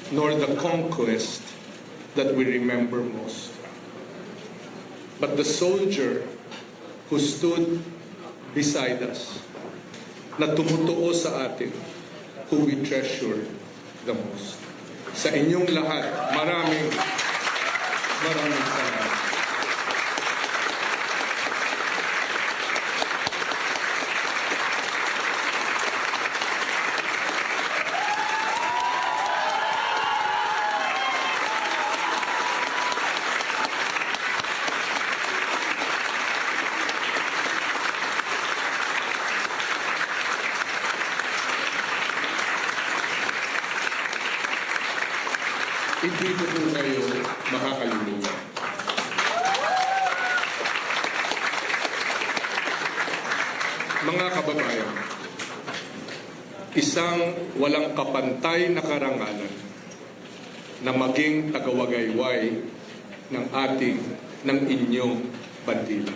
nor the conquest that we remember most, but the soldier who stood beside us, na tumutuo sa atin, who we treasure the most. Sa inyong lahat, maraming salamat. Hindi ko po kayo makakalimutan. Mga kababayan, isang walang kapantay na karangalan na maging tagawagayway ng inyong bandila.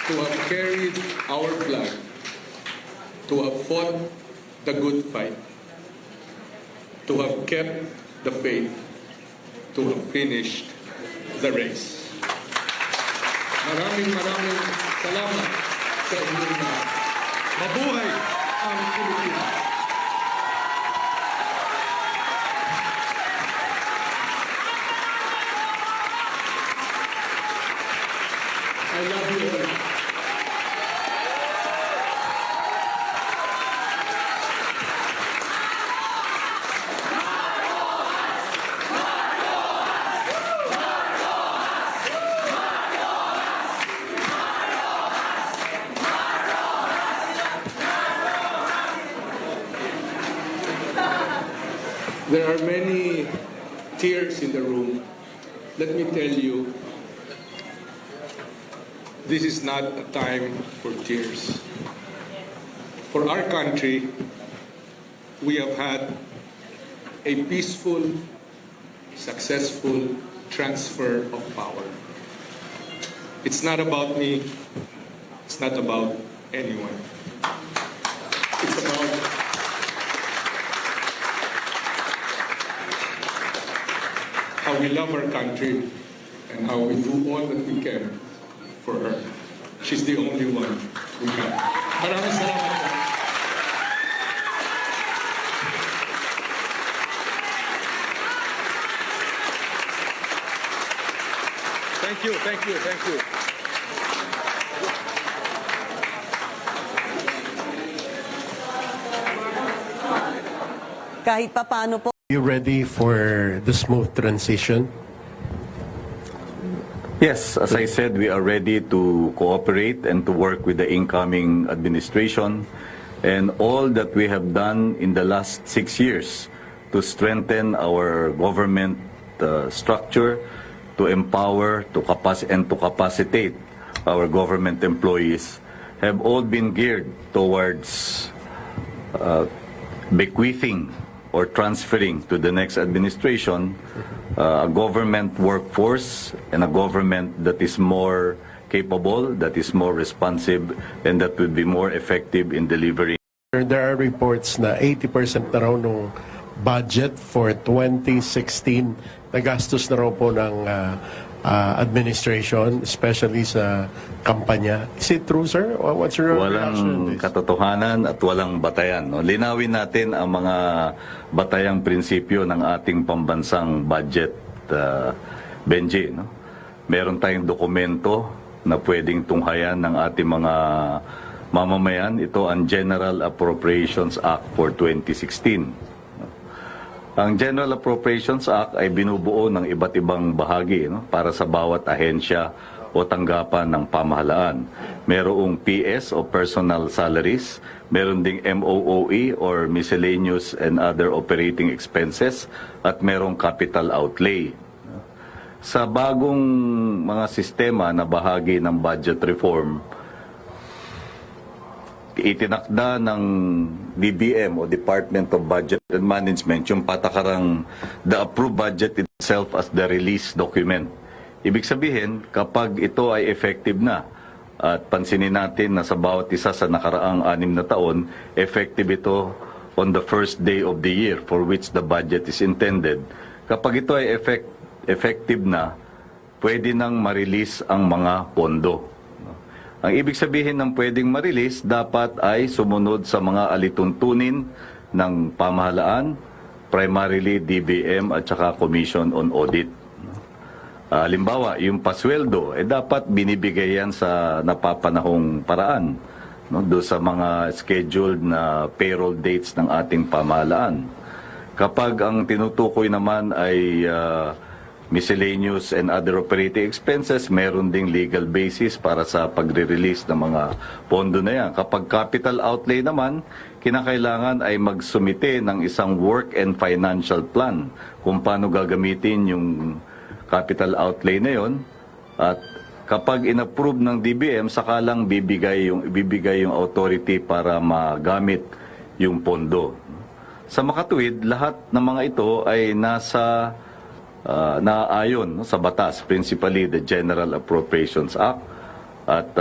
To have carried our flag, to have fought the good fight, to have kept the faith, to have finished the race. Maraming salamat sa inyong lahat. Mabuhay ang Pilipinas! I love you all. There are many tears in the room. Let me tell you, this is not a time for tears. For our country, we have had a peaceful, successful transfer of power. It's not about me. It's not about anyone. It's about how we love our country and how we do all that we can for her. She's the only one we have. Maraming salamat po. Thank you, thank you, thank you. Kahit pa paano po, You ready for the smooth transition? Yes, as I said, we are ready to cooperate and to work with the incoming administration and all that we have done in the last 6 years to strengthen our government structure, to empower, to capacitate our government employees have all been geared towards bequeathing or transferring to the next administration a government workforce and a government that is more capable, that is more responsive, and that will be more effective in delivering. There are reports na 80% na raw nung budget for 2016 nagastos na raw po ng administration, especially sa kampanya. Is it true, sir? What's your reaction on Walang this? katotohanan at walang batayan. No? Linawin natin ang mga batayang prinsipyo ng ating pambansang budget, Benji. No? Meron tayong dokumento na pwedeng tunghayan ng ating mga mamamayan. Ito ang General Appropriations Act for 2016. Ang General Appropriations Act ay binubuo ng iba't ibang bahagi para sa bawat ahensya o tanggapan ng pamahalaan. Merong PS o personal salaries, meron ding MOOE or miscellaneous and other operating expenses, at merong capital outlay. Sa bagong mga sistema na bahagi ng budget reform, itinakda ng DBM o Department of Budget and Management yung patakarang the approved budget itself as the release document. Ibig sabihin, kapag ito ay effective na, at pansinin natin na sa bawat isa sa nakaraang 6 na taon, effective ito on the first day of the year for which the budget is intended. Kapag ito ay effective na, pwede nang ma-release ang mga pondo. Ang ibig sabihin ng pwedeng ma-release, dapat ay sumunod sa mga alituntunin ng pamahalaan, primarily DBM at saka Commission on Audit. Halimbawa, yung pasweldo, dapat binibigay yan sa napapanahong paraan, no? Doon sa mga scheduled na payroll dates ng ating pamahalaan. Kapag ang tinutukoy naman ay miscellaneous and other operating expenses, meron ding legal basis para sa pagre-release ng mga pondo na yan. Kapag capital outlay naman, kinakailangan ay magsumite ng isang work and financial plan kung paano gagamitin yung capital outlay na yon, at kapag inapprove ng DBM, saka lang bibigay yung authority para magamit yung pondo. Sa makatuwid, lahat ng mga ito ay nasa naayon sa batas, principally the General Appropriations Act, at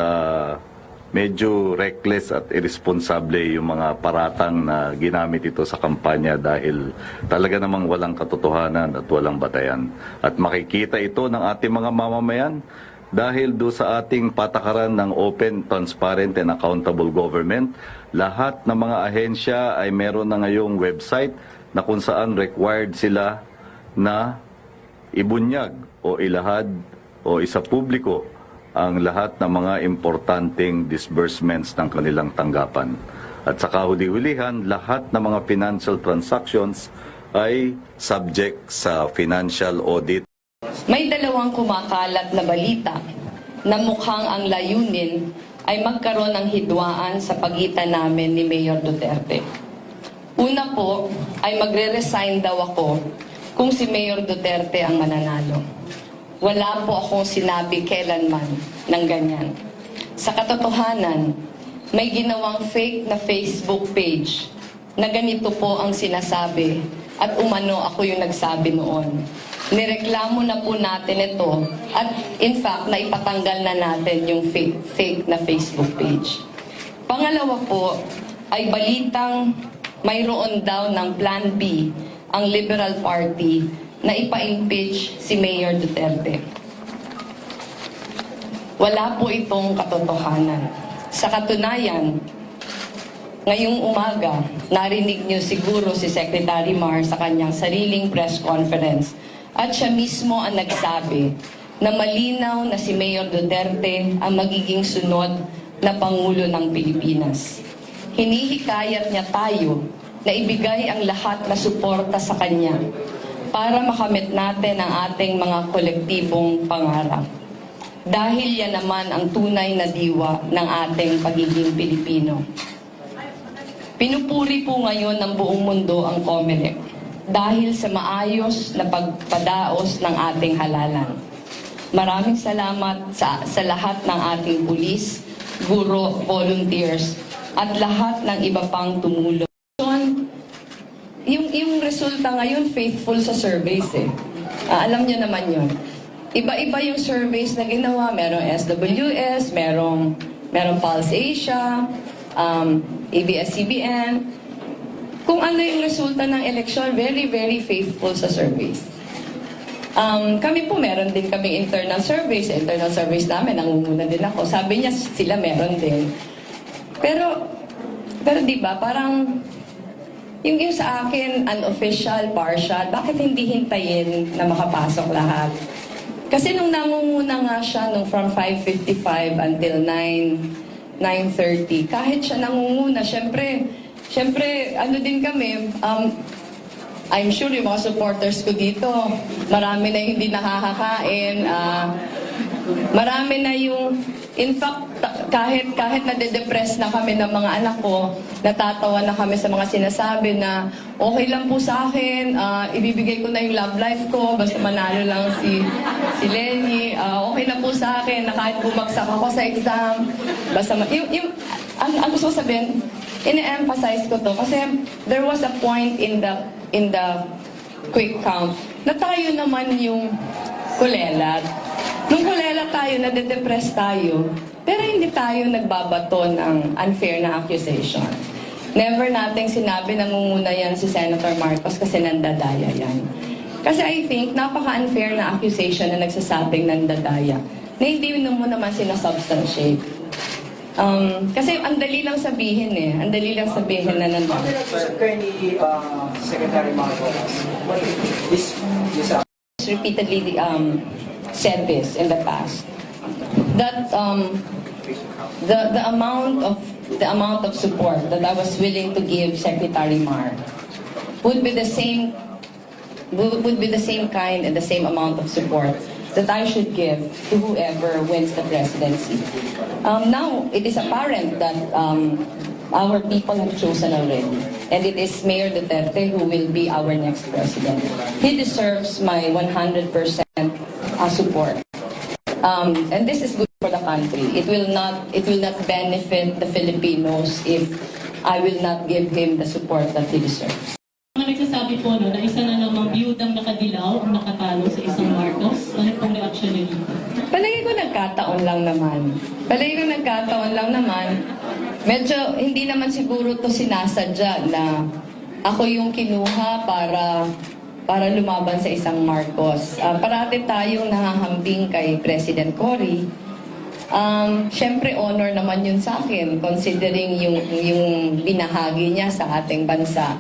medyo reckless at irresponsable yung mga paratang na ginamit ito sa kampanya dahil talaga namang walang katotohanan at walang batayan. At makikita ito ng ating mga mamamayan dahil do sa ating patakaran ng open, transparent, and accountable government. Lahat ng mga ahensya ay meron na ngayong website na kung saan required sila na ibunyag o ilahad o isapubliko ang lahat ng mga importanteng disbursements ng kanilang tanggapan. At sa kahuli-hulihan, lahat ng mga financial transactions ay subject sa financial audit. May dalawang kumakalat na balita na mukhang ang layunin ay magkaroon ng hidwaan sa pagitan namin ni Mayor Duterte. Una po ay magre-resign daw ako kung si Mayor Duterte ang mananalo. Wala po akong sinabi kailanman ng ganyan. Sa katotohanan, may ginawang fake na Facebook page na ganito po ang sinasabi at umano ako yung nagsabi noon. Nireklamo na po natin ito at in fact, naipatanggal na natin yung fake na Facebook page. Pangalawa po ay balitang mayroon daw ng Plan B ang Liberal Party na ipa-impeach si Mayor Duterte. Wala po itong katotohanan. Sa katunayan, ngayong umaga, narinig niyo siguro si Secretary Mar sa kanyang sariling press conference at siya mismo ang nagsabi na malinaw na si Mayor Duterte ang magiging sunod na Pangulo ng Pilipinas. Hinihikayat niya tayo na ibigay ang lahat na suporta sa kanya para makamit natin ang ating mga kolektibong pangarap. Dahil yan naman ang tunay na diwa ng ating pagiging Pilipino. Pinupuri po ngayon ng buong mundo ang COMELEC dahil sa maayos na pagpadaos ng ating halalan. Maraming salamat sa lahat ng ating pulis, guro, volunteers, at lahat ng iba pang tumulong. Yung resulta ngayon, faithful sa surveys eh. Alam niyo naman yun. Iba-iba yung surveys na ginawa. Merong SWS, merong Pulse Asia, ABS-CBN. Kung ano yung resulta ng eleksyon, very, very faithful sa surveys. Kami po, meron din kami internal surveys. Internal surveys namin, nangunguna din ako. Sabi niya, sila meron din. Pero di ba, parang yung sa akin, unofficial, partial, bakit hindi hintayin na makapasok lahat? Kasi nung nangunguna nga siya, nung from 5:55 until 9:30, kahit siya nangunguna, syempre, ano din kami, I'm sure yung mga supporters ko dito, marami na yung hindi nakakakain, marami na yung, in fact, kahit nade-depress na kami ng mga anak ko, natatawa na kami sa mga sinasabi na okay lang po sa akin, ibibigay ko na yung love life ko, basta manalo lang si Lenny, okay na po sa akin na kahit bumagsak ako sa exam, basta ang gusto ko sabihin, ine-emphasize ko to kasi there was a point in the quick count na tayo naman yung kulelat. Nung kulelat tayo, nade-depress tayo, pero hindi tayo nagbabato ng unfair na accusation. Never nating sinabi nangunguna yan si Senator Marcos kasi nandadaya yan. Kasi I think napaka-unfair na accusation na nagsasabing nandadaya na hindi mo naman sinasubstantiate. Kasi ang dali lang sabihin ang dali lang sabihin na nandadaya. Secretary Marcos, this Repeatedly said this in the past that the amount of support that I was willing to give Secretary Mar would be the same kind and the same amount of support that I should give to whoever wins the presidency. Now it is apparent that our people have chosen already, and it is Mayor Duterte who will be our next president. He deserves my 100% support. And this is good for the country. It will not benefit the Filipinos if I will not give him the support that he deserves. Mga nagsasabi po na isa na namang biyudang nakadilaw ang nakatalo sa isang Marcos. Ano pong reaksyon niyo dito? Palagi ko nagkataon lang naman. Medyo hindi naman siguro to sinasadya na ako yung kinuha para lumaban sa isang Marcos. Parati tayong nahahambing kay President Cory. Siyempre, honor naman yun sa akin, considering yung binahagi niya sa ating bansa.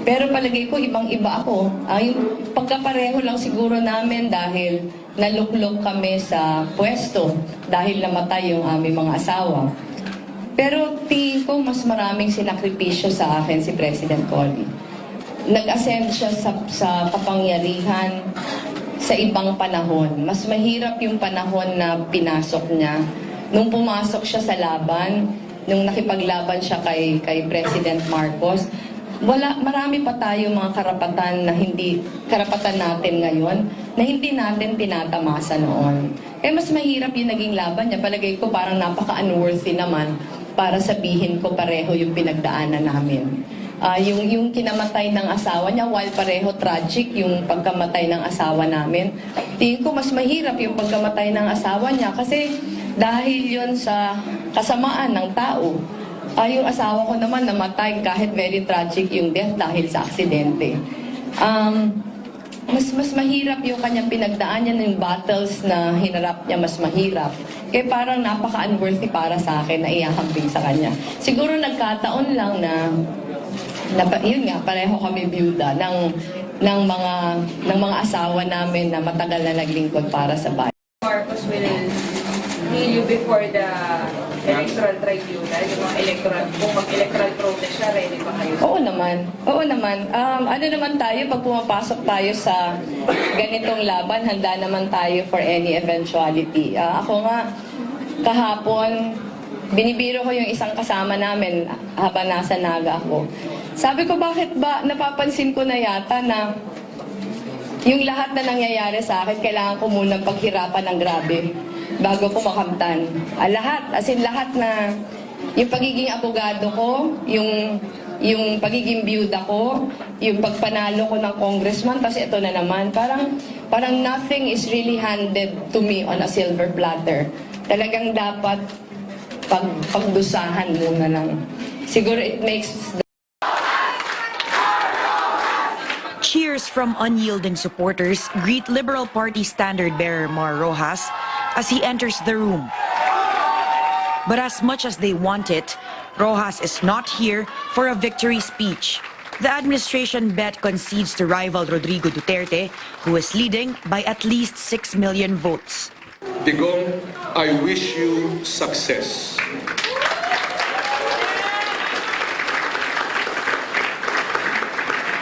Pero palagay ko, ibang-iba ako. Yung pagkapareho lang siguro namin dahil naluklok kami sa pwesto dahil namatay yung aming mga asawa. Pero tingin ko, mas maraming sinakripisyo sa akin si President Cory. Nag-ascend siya sa kapangyarihan sa ibang panahon. Mas mahirap yung panahon na pinasok niya. Nung pumasok siya sa laban, nung nakipaglaban siya kay President Marcos, marami pa tayo mga karapatan natin ngayon na hindi natin tinatamasa noon. Mas mahirap yung naging laban niya. Palagay ko parang napaka-unworthy naman para sabihin ko pareho yung pinagdaanan namin. Yung kinamatay ng asawa niya, while pareho tragic yung pagkamatay ng asawa namin, tingin ko mas mahirap yung pagkamatay ng asawa niya kasi dahil yun sa kasamaan ng tao. Yung asawa ko naman namatay kahit very tragic yung death dahil sa aksidente. Mas mahirap yung kanyang pinagdaan niya, yung battles na hinarap niya mas mahirap. Kaya parang napaka-unworthy para sa akin na iahambing sa kanya. Siguro nagkataon lang na yun nga, pareho kami byuda ng mga asawa namin na matagal na naglingkod para sa bayan. Marcos will heal you before the electoral tribunal, yung mga kung mag-electoral protest siya, ready ba kayo? Oo naman. Ano naman tayo, pag pumapasok tayo sa ganitong laban, handa naman tayo for any eventuality. Ako nga, kahapon, binibiro ko yung isang kasama namin habang nasa Naga ako. Sabi ko, bakit ba, napapansin ko na yata na yung lahat na nangyayari sa akin, kailangan ko munang paghirapan ng grabe bago ko makamtan. Lahat na yung pagiging abogado ko, yung pagiging biyuda ko, yung pagpanalo ko ng congressman, tapos ito na naman. Parang nothing is really handed to me on a silver platter. Talagang dapat pagdusahan muna lang. Siguro it makes Cheers from unyielding supporters greet Liberal Party standard-bearer Mar Rojas as he enters the room. But as much as they want it, Rojas is not here for a victory speech. The administration bet concedes to rival Rodrigo Duterte, who is leading by at least 6 million votes. Digong, I wish you success.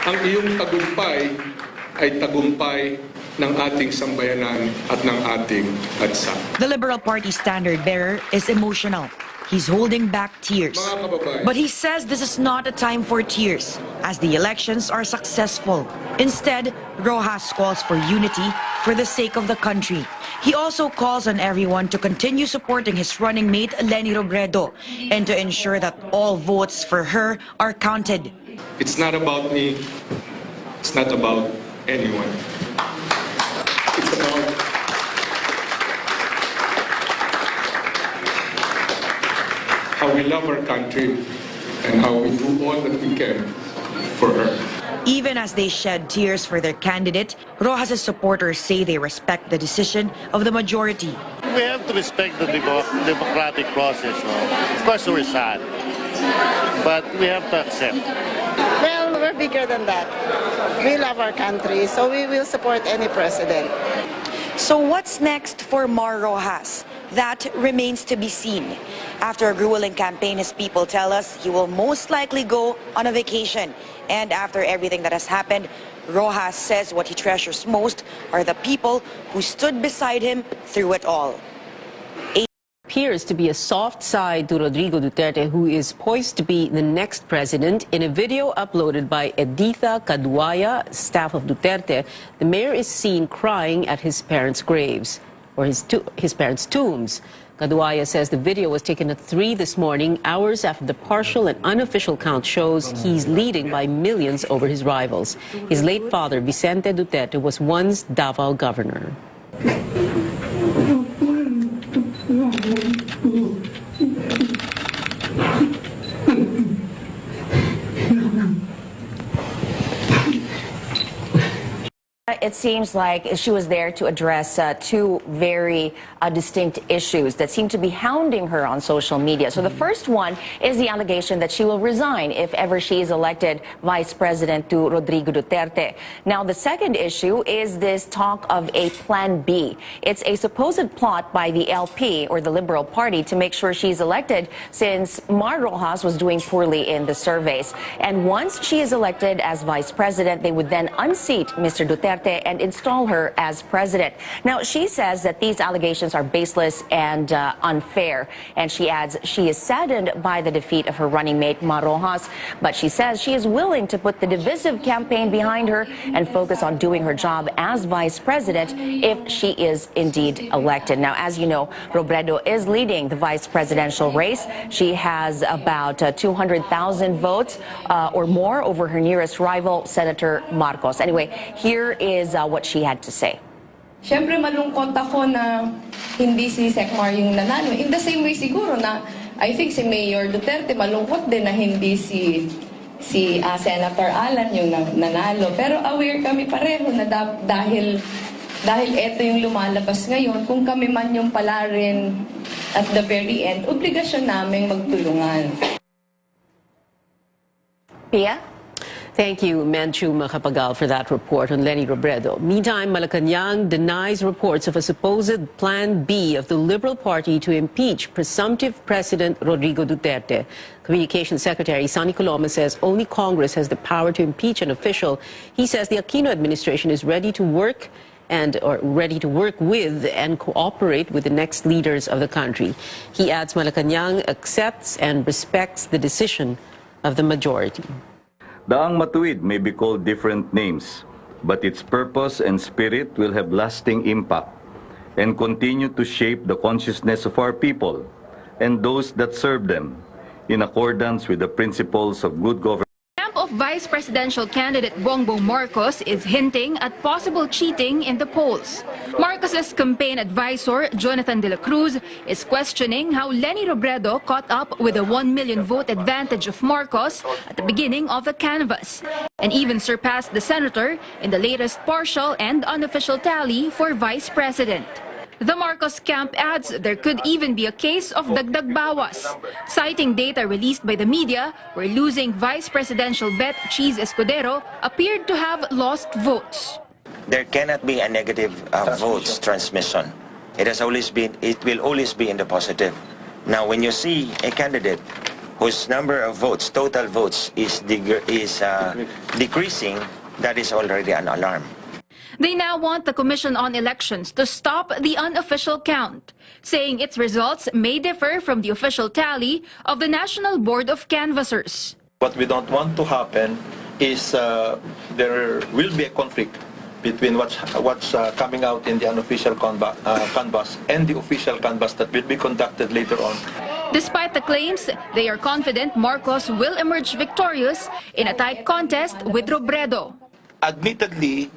Ang iyong tagumpay ay tagumpay ng ating sambayanan at ng ating bansa. The Liberal Party standard-bearer is emotional. He's holding back tears. But he says this is not a time for tears, as the elections are successful. Instead, Rojas calls for unity for the sake of the country. He also calls on everyone to continue supporting his running mate, Leni Robredo, and to ensure that all votes for her are counted. It's not about me. It's not about anyone. It's about how we love our country and how we do all that we can for her. Even as they shed tears for their candidate, Rojas' supporters say they respect the decision of the majority. We have to respect the democratic process. No? Of course, we're sad, but we have to accept. Well, we're bigger than that. We love our country, so we will support any president. So what's next for Mar Rojas? That remains to be seen. After a grueling campaign, his people tell us he will most likely go on a vacation. And after everything that has happened, Rojas says what he treasures most are the people who stood beside him through it all. Appears to be a soft side to Rodrigo Duterte, who is poised to be the next president. In a video uploaded by Editha Caduaya, staff of Duterte, the mayor is seen crying at his parents' graves, or his parents' tombs. Caduaya says the video was taken at 3 this morning, hours after the partial and unofficial count shows he's leading by millions over his rivals. His late father, Vicente Duterte, was once Davao governor. It seems like she was there to address two very distinct issues that seem to be hounding her on social media. So the first one is the allegation that she will resign if ever she is elected vice president to Rodrigo Duterte. Now, the second issue is this talk of a plan B. It's a supposed plot by the LP, or the Liberal Party, to make sure she's elected, since Mar Rojas was doing poorly in the surveys. And once she is elected as vice president, they would then unseat Mr. Duterte and install her as president. Now, she says that these allegations are baseless and unfair. And she adds she is saddened by the defeat of her running mate, Mar Rojas, but she says she is willing to put the divisive campaign behind her and focus on doing her job as vice president if she is indeed elected. Now, as you know, Robredo is leading the vice presidential race. She has about 200,000 votes or more over her nearest rival, Senator Marcos. Anyway, here is what she had to say. Siyempre malungkot ako na hindi si Secmar yung nanalo. In the same way siguro na I think si Mayor Duterte malungkot din na hindi si Senator Alan yung nanalo. Pero aware kami pareho na dahil eto yung lumalabas ngayon, kung kami man yung pala rin at the very end, obligasyon namin magtulungan. Pia? Thank you, Manchu Macapagal, for that report on Leni Robredo. Meantime, Malacanang denies reports of a supposed Plan B of the Liberal Party to impeach presumptive President Rodrigo Duterte. Communications Secretary Sonny Coloma says only Congress has the power to impeach an official. He says the Aquino administration is ready to work with and cooperate with the next leaders of the country. He adds Malacanang accepts and respects the decision of the majority. Daang Matuwid may be called different names, but its purpose and spirit will have lasting impact and continue to shape the consciousness of our people and those that serve them in accordance with the principles of good governance. Of Vice Presidential candidate Bongbong Marcos is hinting at possible cheating in the polls. Marcos's campaign advisor, Jonathan de la Cruz, is questioning how Leni Robredo caught up with the 1 million vote advantage of Marcos at the beginning of the canvass, and even surpassed the senator in the latest partial and unofficial tally for vice president. The Marcos camp adds there could even be a case of dagdag bawas, citing data released by the media where losing vice presidential bet Cheese Escudero appeared to have lost votes. There cannot be a negative votes transmission. It will always be in the positive. Now, when you see a candidate whose number of votes, total votes, is decreasing, that is already an alarm. They now want the Commission on Elections to stop the unofficial count, saying its results may differ from the official tally of the National Board of Canvassers. What we don't want to happen is there will be a conflict between what's coming out in the unofficial canvass and the official canvass that will be conducted later on. Despite the claims, they are confident Marcos will emerge victorious in a tight contest with Robredo. Admittedly,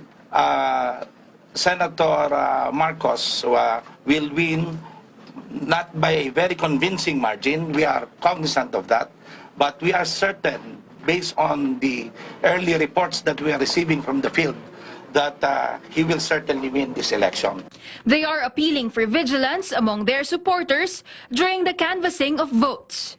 Senator Marcos will win not by a very convincing margin. We are cognizant of that, but we are certain, based on the early reports that we are receiving from the field, that he will certainly win this election. They are appealing for vigilance among their supporters during the canvassing of votes.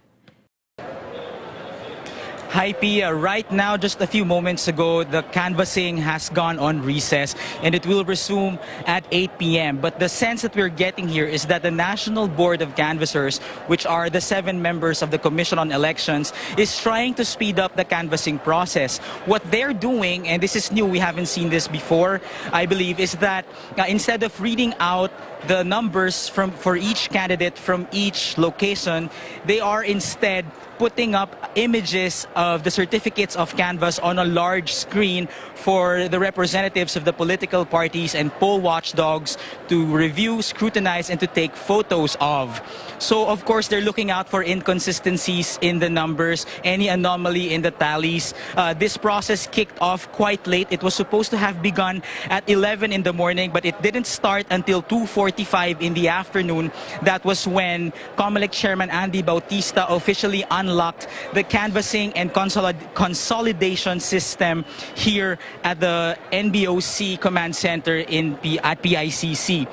Hi, Pia. Right now, just a few moments ago, the canvassing has gone on recess and it will resume at 8 p.m. But the sense that we're getting here is that the National Board of Canvassers, which are the 7 members of the Commission on Elections, is trying to speed up the canvassing process. What they're doing, and this is new, we haven't seen this before, I believe, is that instead of reading out the numbers for each candidate from each location, they are instead putting up images of the certificates of canvass on a large screen for the representatives of the political parties and poll watchdogs to review, scrutinize, and to take photos of. So, of course, they're looking out for inconsistencies in the numbers, any anomaly in the tallies. This process kicked off quite late. It was supposed to have begun at 11 in the morning, but it didn't start until 2:45 in the afternoon. That was when COMELEC Chairman Andy Bautista officially unlocked the canvassing and consolidation system here at the NBOC Command Center at PICC.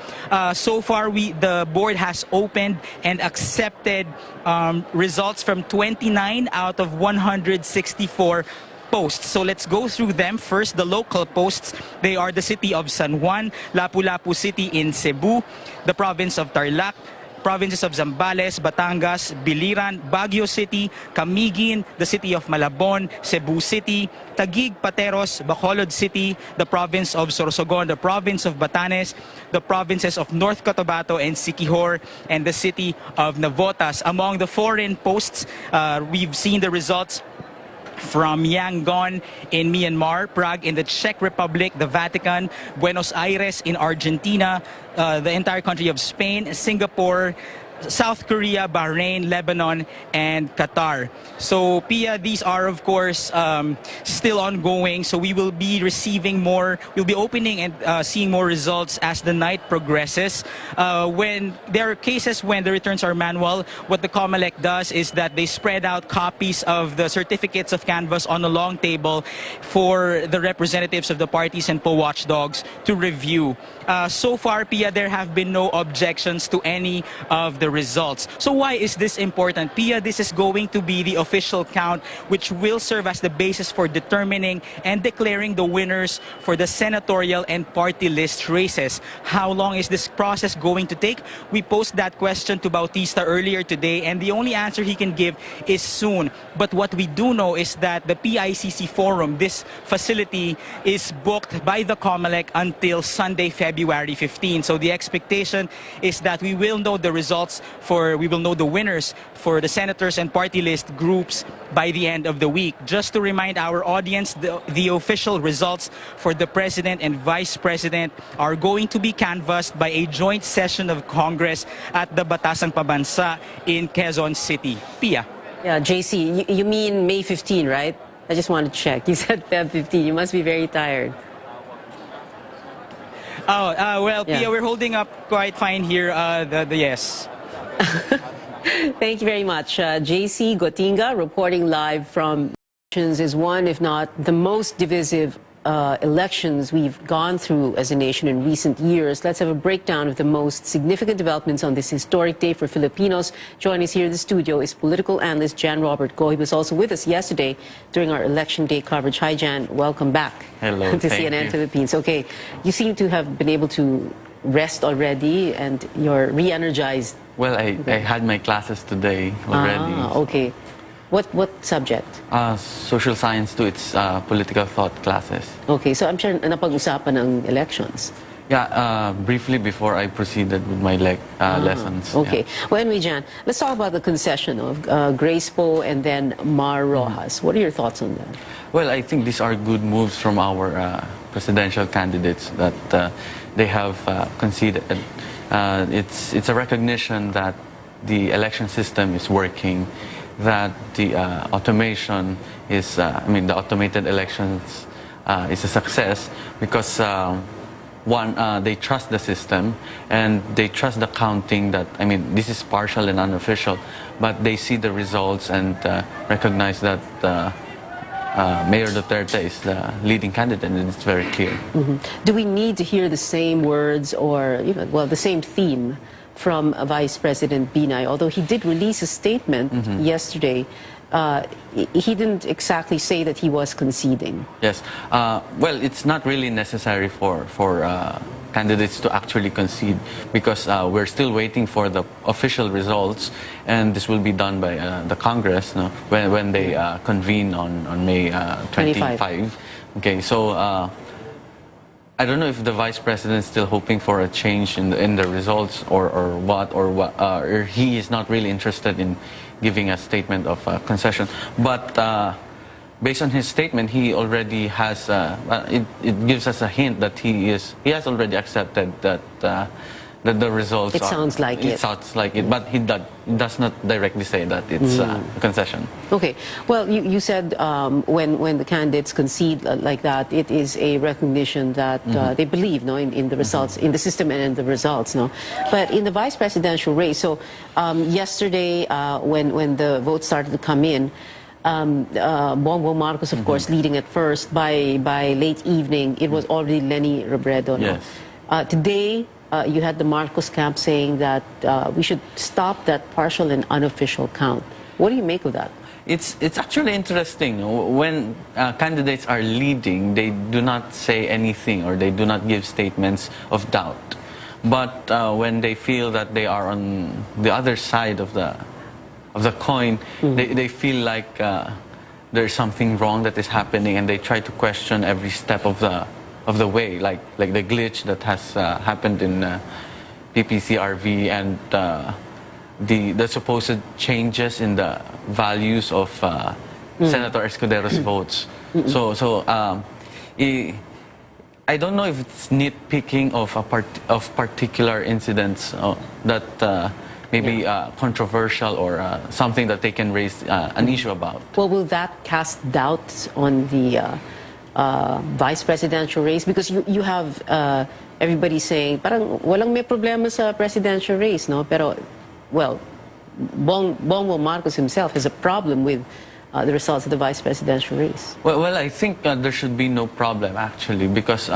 So far, the board has opened and accepted results from 29 out of 164 posts. So let's go through them. First, the local posts. They are the city of San Juan, Lapu-Lapu City in Cebu, the province of Tarlac, provinces of Zambales, Batangas, Biliran, Baguio City, Camiguin, the city of Malabon, Cebu City, Taguig, Pateros, Bacolod City, the province of Sorsogon, the province of Batanes, the provinces of North Cotabato and Siquijor, and the city of Navotas. Among the foreign posts, we've seen the results from Yangon in Myanmar, Prague in the Czech Republic, the Vatican, Buenos Aires in Argentina, the entire country of Spain, Singapore, South Korea, Bahrain, Lebanon, and Qatar. So, Pia, these are, of course, still ongoing. So we will be receiving more, we'll be opening and seeing more results as the night progresses. When there are cases when the returns are manual, what the COMELEC does is that they spread out copies of the certificates of canvass on a long table for the representatives of the parties and poll watchdogs to review. So far, Pia, there have been no objections to any of the results. So why is this important? Pia, this is going to be the official count, which will serve as the basis for determining and declaring the winners for the senatorial and party list races. How long is this process going to take? We posed that question to Bautista earlier today, and the only answer he can give is soon. But what we do know is that the PICC Forum, this facility, is booked by the COMELEC until Sunday, February 15. So the expectation is that we will know the results we will know the winners for the senators and party list groups by the end of the week. Just to remind our audience, the official results for the president and vice president are going to be canvassed by a joint session of Congress at the Batasang Pabansa in Quezon City. Pia. Yeah, JC, you mean May 15, right? I just want to check. You said Feb 15. You must be very tired. Oh, well, Pia, we're holding up quite fine here. The yes. Thank you very much. JC Gotinga reporting live from elections is one, if not the most divisive elections we've gone through as a nation in recent years. Let's have a breakdown of the most significant developments on this historic day for Filipinos. Joining us here in the studio is political analyst Jan Robert Go. He was also with us yesterday during our election day coverage. Hi, Jan. Welcome back. Hello. To CNN Philippines. Okay, you seem to have been able to rest already and you're re-energized. Well, I had my classes today already. Ah, okay. What subject? Social science to its political thought classes. Okay, so I'm sure napag-usapan ng elections. Yeah, briefly before I proceeded with my lessons. Okay. Well, anyway, Jan, let's talk about the concession of Grace Poe and then Mar Rojas. What are your thoughts on that? Well, I think these are good moves from our presidential candidates that they have conceded. It's a recognition that the election system is working, that the automation is, the automated elections is a success because they trust the system and they trust the counting that, this is partial and unofficial, but they see the results and recognize that Mayor Duterte is the leading candidate, and it's very clear. Do we need to hear the same words or the same theme from Vice President Binay? Although he did release a statement yesterday, he didn't exactly say that he was conceding. Yes. Well, it's not really necessary for candidates to actually concede because we're still waiting for the official results, and this will be done by the Congress when they convene on May 25. Okay, so I don't know if the Vice President is still hoping for a change in the results or he is not really interested in giving a statement of concession. But based on his statement, he already has, it gives us a hint that he has already accepted that the results It sounds like it. It sounds like it, but he does not directly say that it's a concession. Okay. Well, you said when the candidates concede like that, it is a recognition that they believe in the results, in the system and in the results. But in the vice presidential race, so yesterday when the votes started to come in, Bongbong Marcos, of course, leading at first. By late evening, it was already Leni Robredo. Yes. Today, you had the Marcos camp saying that we should stop that partial and unofficial count. What do you make of that? It's actually interesting. When candidates are leading, they do not say anything or they do not give statements of doubt. But when they feel that they are on the other side of the coin, they feel like there's something wrong that is happening, and they try to question every step of the way, like the glitch that has happened in PPCRV and the supposed changes in the values of Senator Escudero's votes. So I don't know if it's nitpicking of particular incidents that maybe controversial or something that they can raise an issue about. Well, will that cast doubts on the vice presidential race? Because you have everybody saying, parang walang may problema sa presidential race, no? Pero, well, Bongbong Marcos himself has a problem with the results of the vice presidential race. Well, I think there should be no problem, actually, because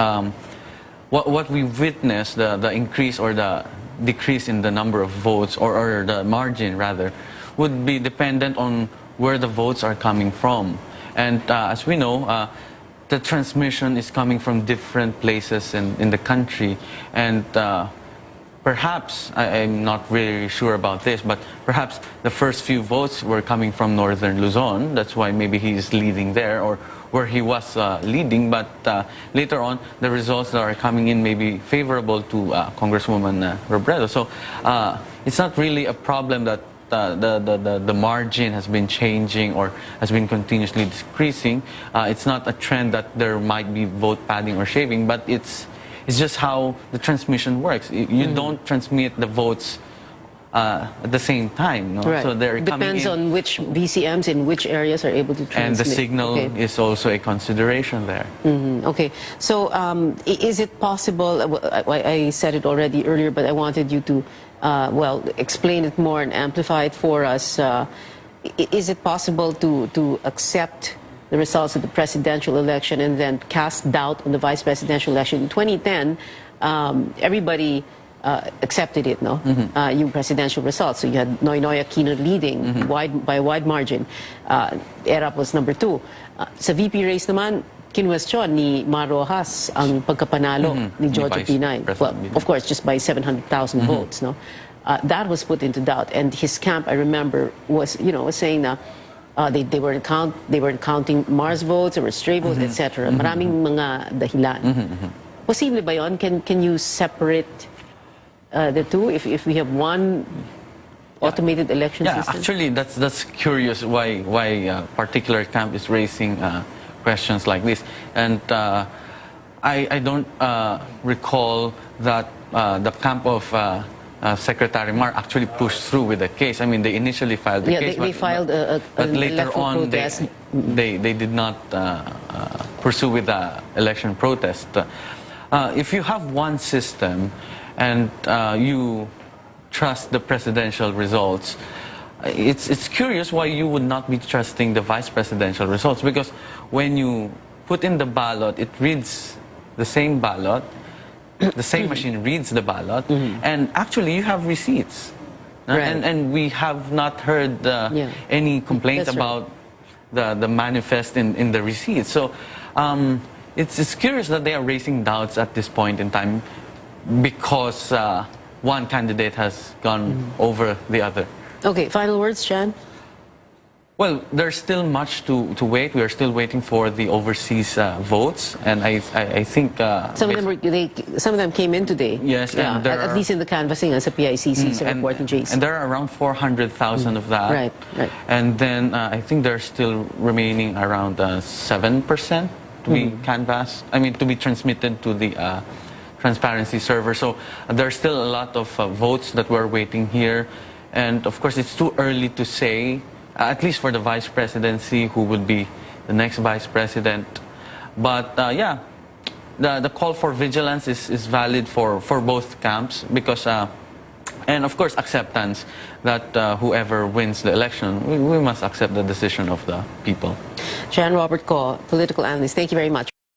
what we witnessed, the increase or the decrease in the number of votes, or the margin, rather, would be dependent on where the votes are coming from. And as we know, the transmission is coming from different places in the country. And perhaps, I'm not really sure about this, but perhaps the first few votes were coming from northern Luzon. That's why maybe he is leading there, or where he was leading. But later on, the results that are coming in may be favorable to Congresswoman Robredo. So it's not really a problem that the margin has been changing or has been continuously decreasing. It's not a trend that there might be vote padding or shaving, but it's just how the transmission works. You don't transmit the votes at the same time. No? Right. So they're Depends coming in, on which VCMs in which areas are able to transmit. and the signal is also a consideration there. Okay. So is it possible, I said it already earlier, but I wanted you to, explain it more and amplify it for us. Is it possible to accept the results of the presidential election and then cast doubt on the vice presidential election? In 2010, everybody accepted it, no? Yung presidential results. So you had Noynoy Aquino leading by a wide margin. ERAP was number 2. Sa VP race naman, kinwestiyon ni Mar Rojas ang pagkapanalo ni George Pinay. Well, of course, just by 700,000 votes, no? That was put into doubt, and his camp, I remember, was saying na They weren't counting Mars votes or stray votes, etc. Maraming mga dahilan. Posible ba yun? Can you separate the two if we have one automated election system? Actually, that's curious why a particular camp is raising questions like this, and I don't recall that the camp of Secretary Mar actually pushed through with the case. I mean, they initially filed the case, they filed but an later electoral on protest. they did not pursue with the election protest. If you have one system and you trust the presidential results, it's curious why you would not be trusting the vice presidential results, because when you put in the ballot, it reads the same ballot, the same machine reads the ballot, and actually you have receipts. Right. And we have not heard any complaints That's right. about the manifest in the receipts. So it's curious that they are raising doubts at this point in time because one candidate has gone over the other. Okay, final words, Jan? Well, there's still much to wait. We are still waiting for the overseas votes, and I think Some of them came in today. Yes, and there at are, least in the canvassing sa PICC sa report ni Jason. and there are around 400,000 of that. Right. And then I think there's still remaining around 7% to be canvassed. I mean, to be transmitted to the transparency server. So there's still a lot of votes that we're waiting here, and of course it's too early to say. At least for the vice presidency, who would be the next vice president. But yeah, the call for vigilance is valid for both camps because, and of course acceptance that whoever wins the election, we must accept the decision of the people. Jan Robert Ko, political analyst, thank you very much.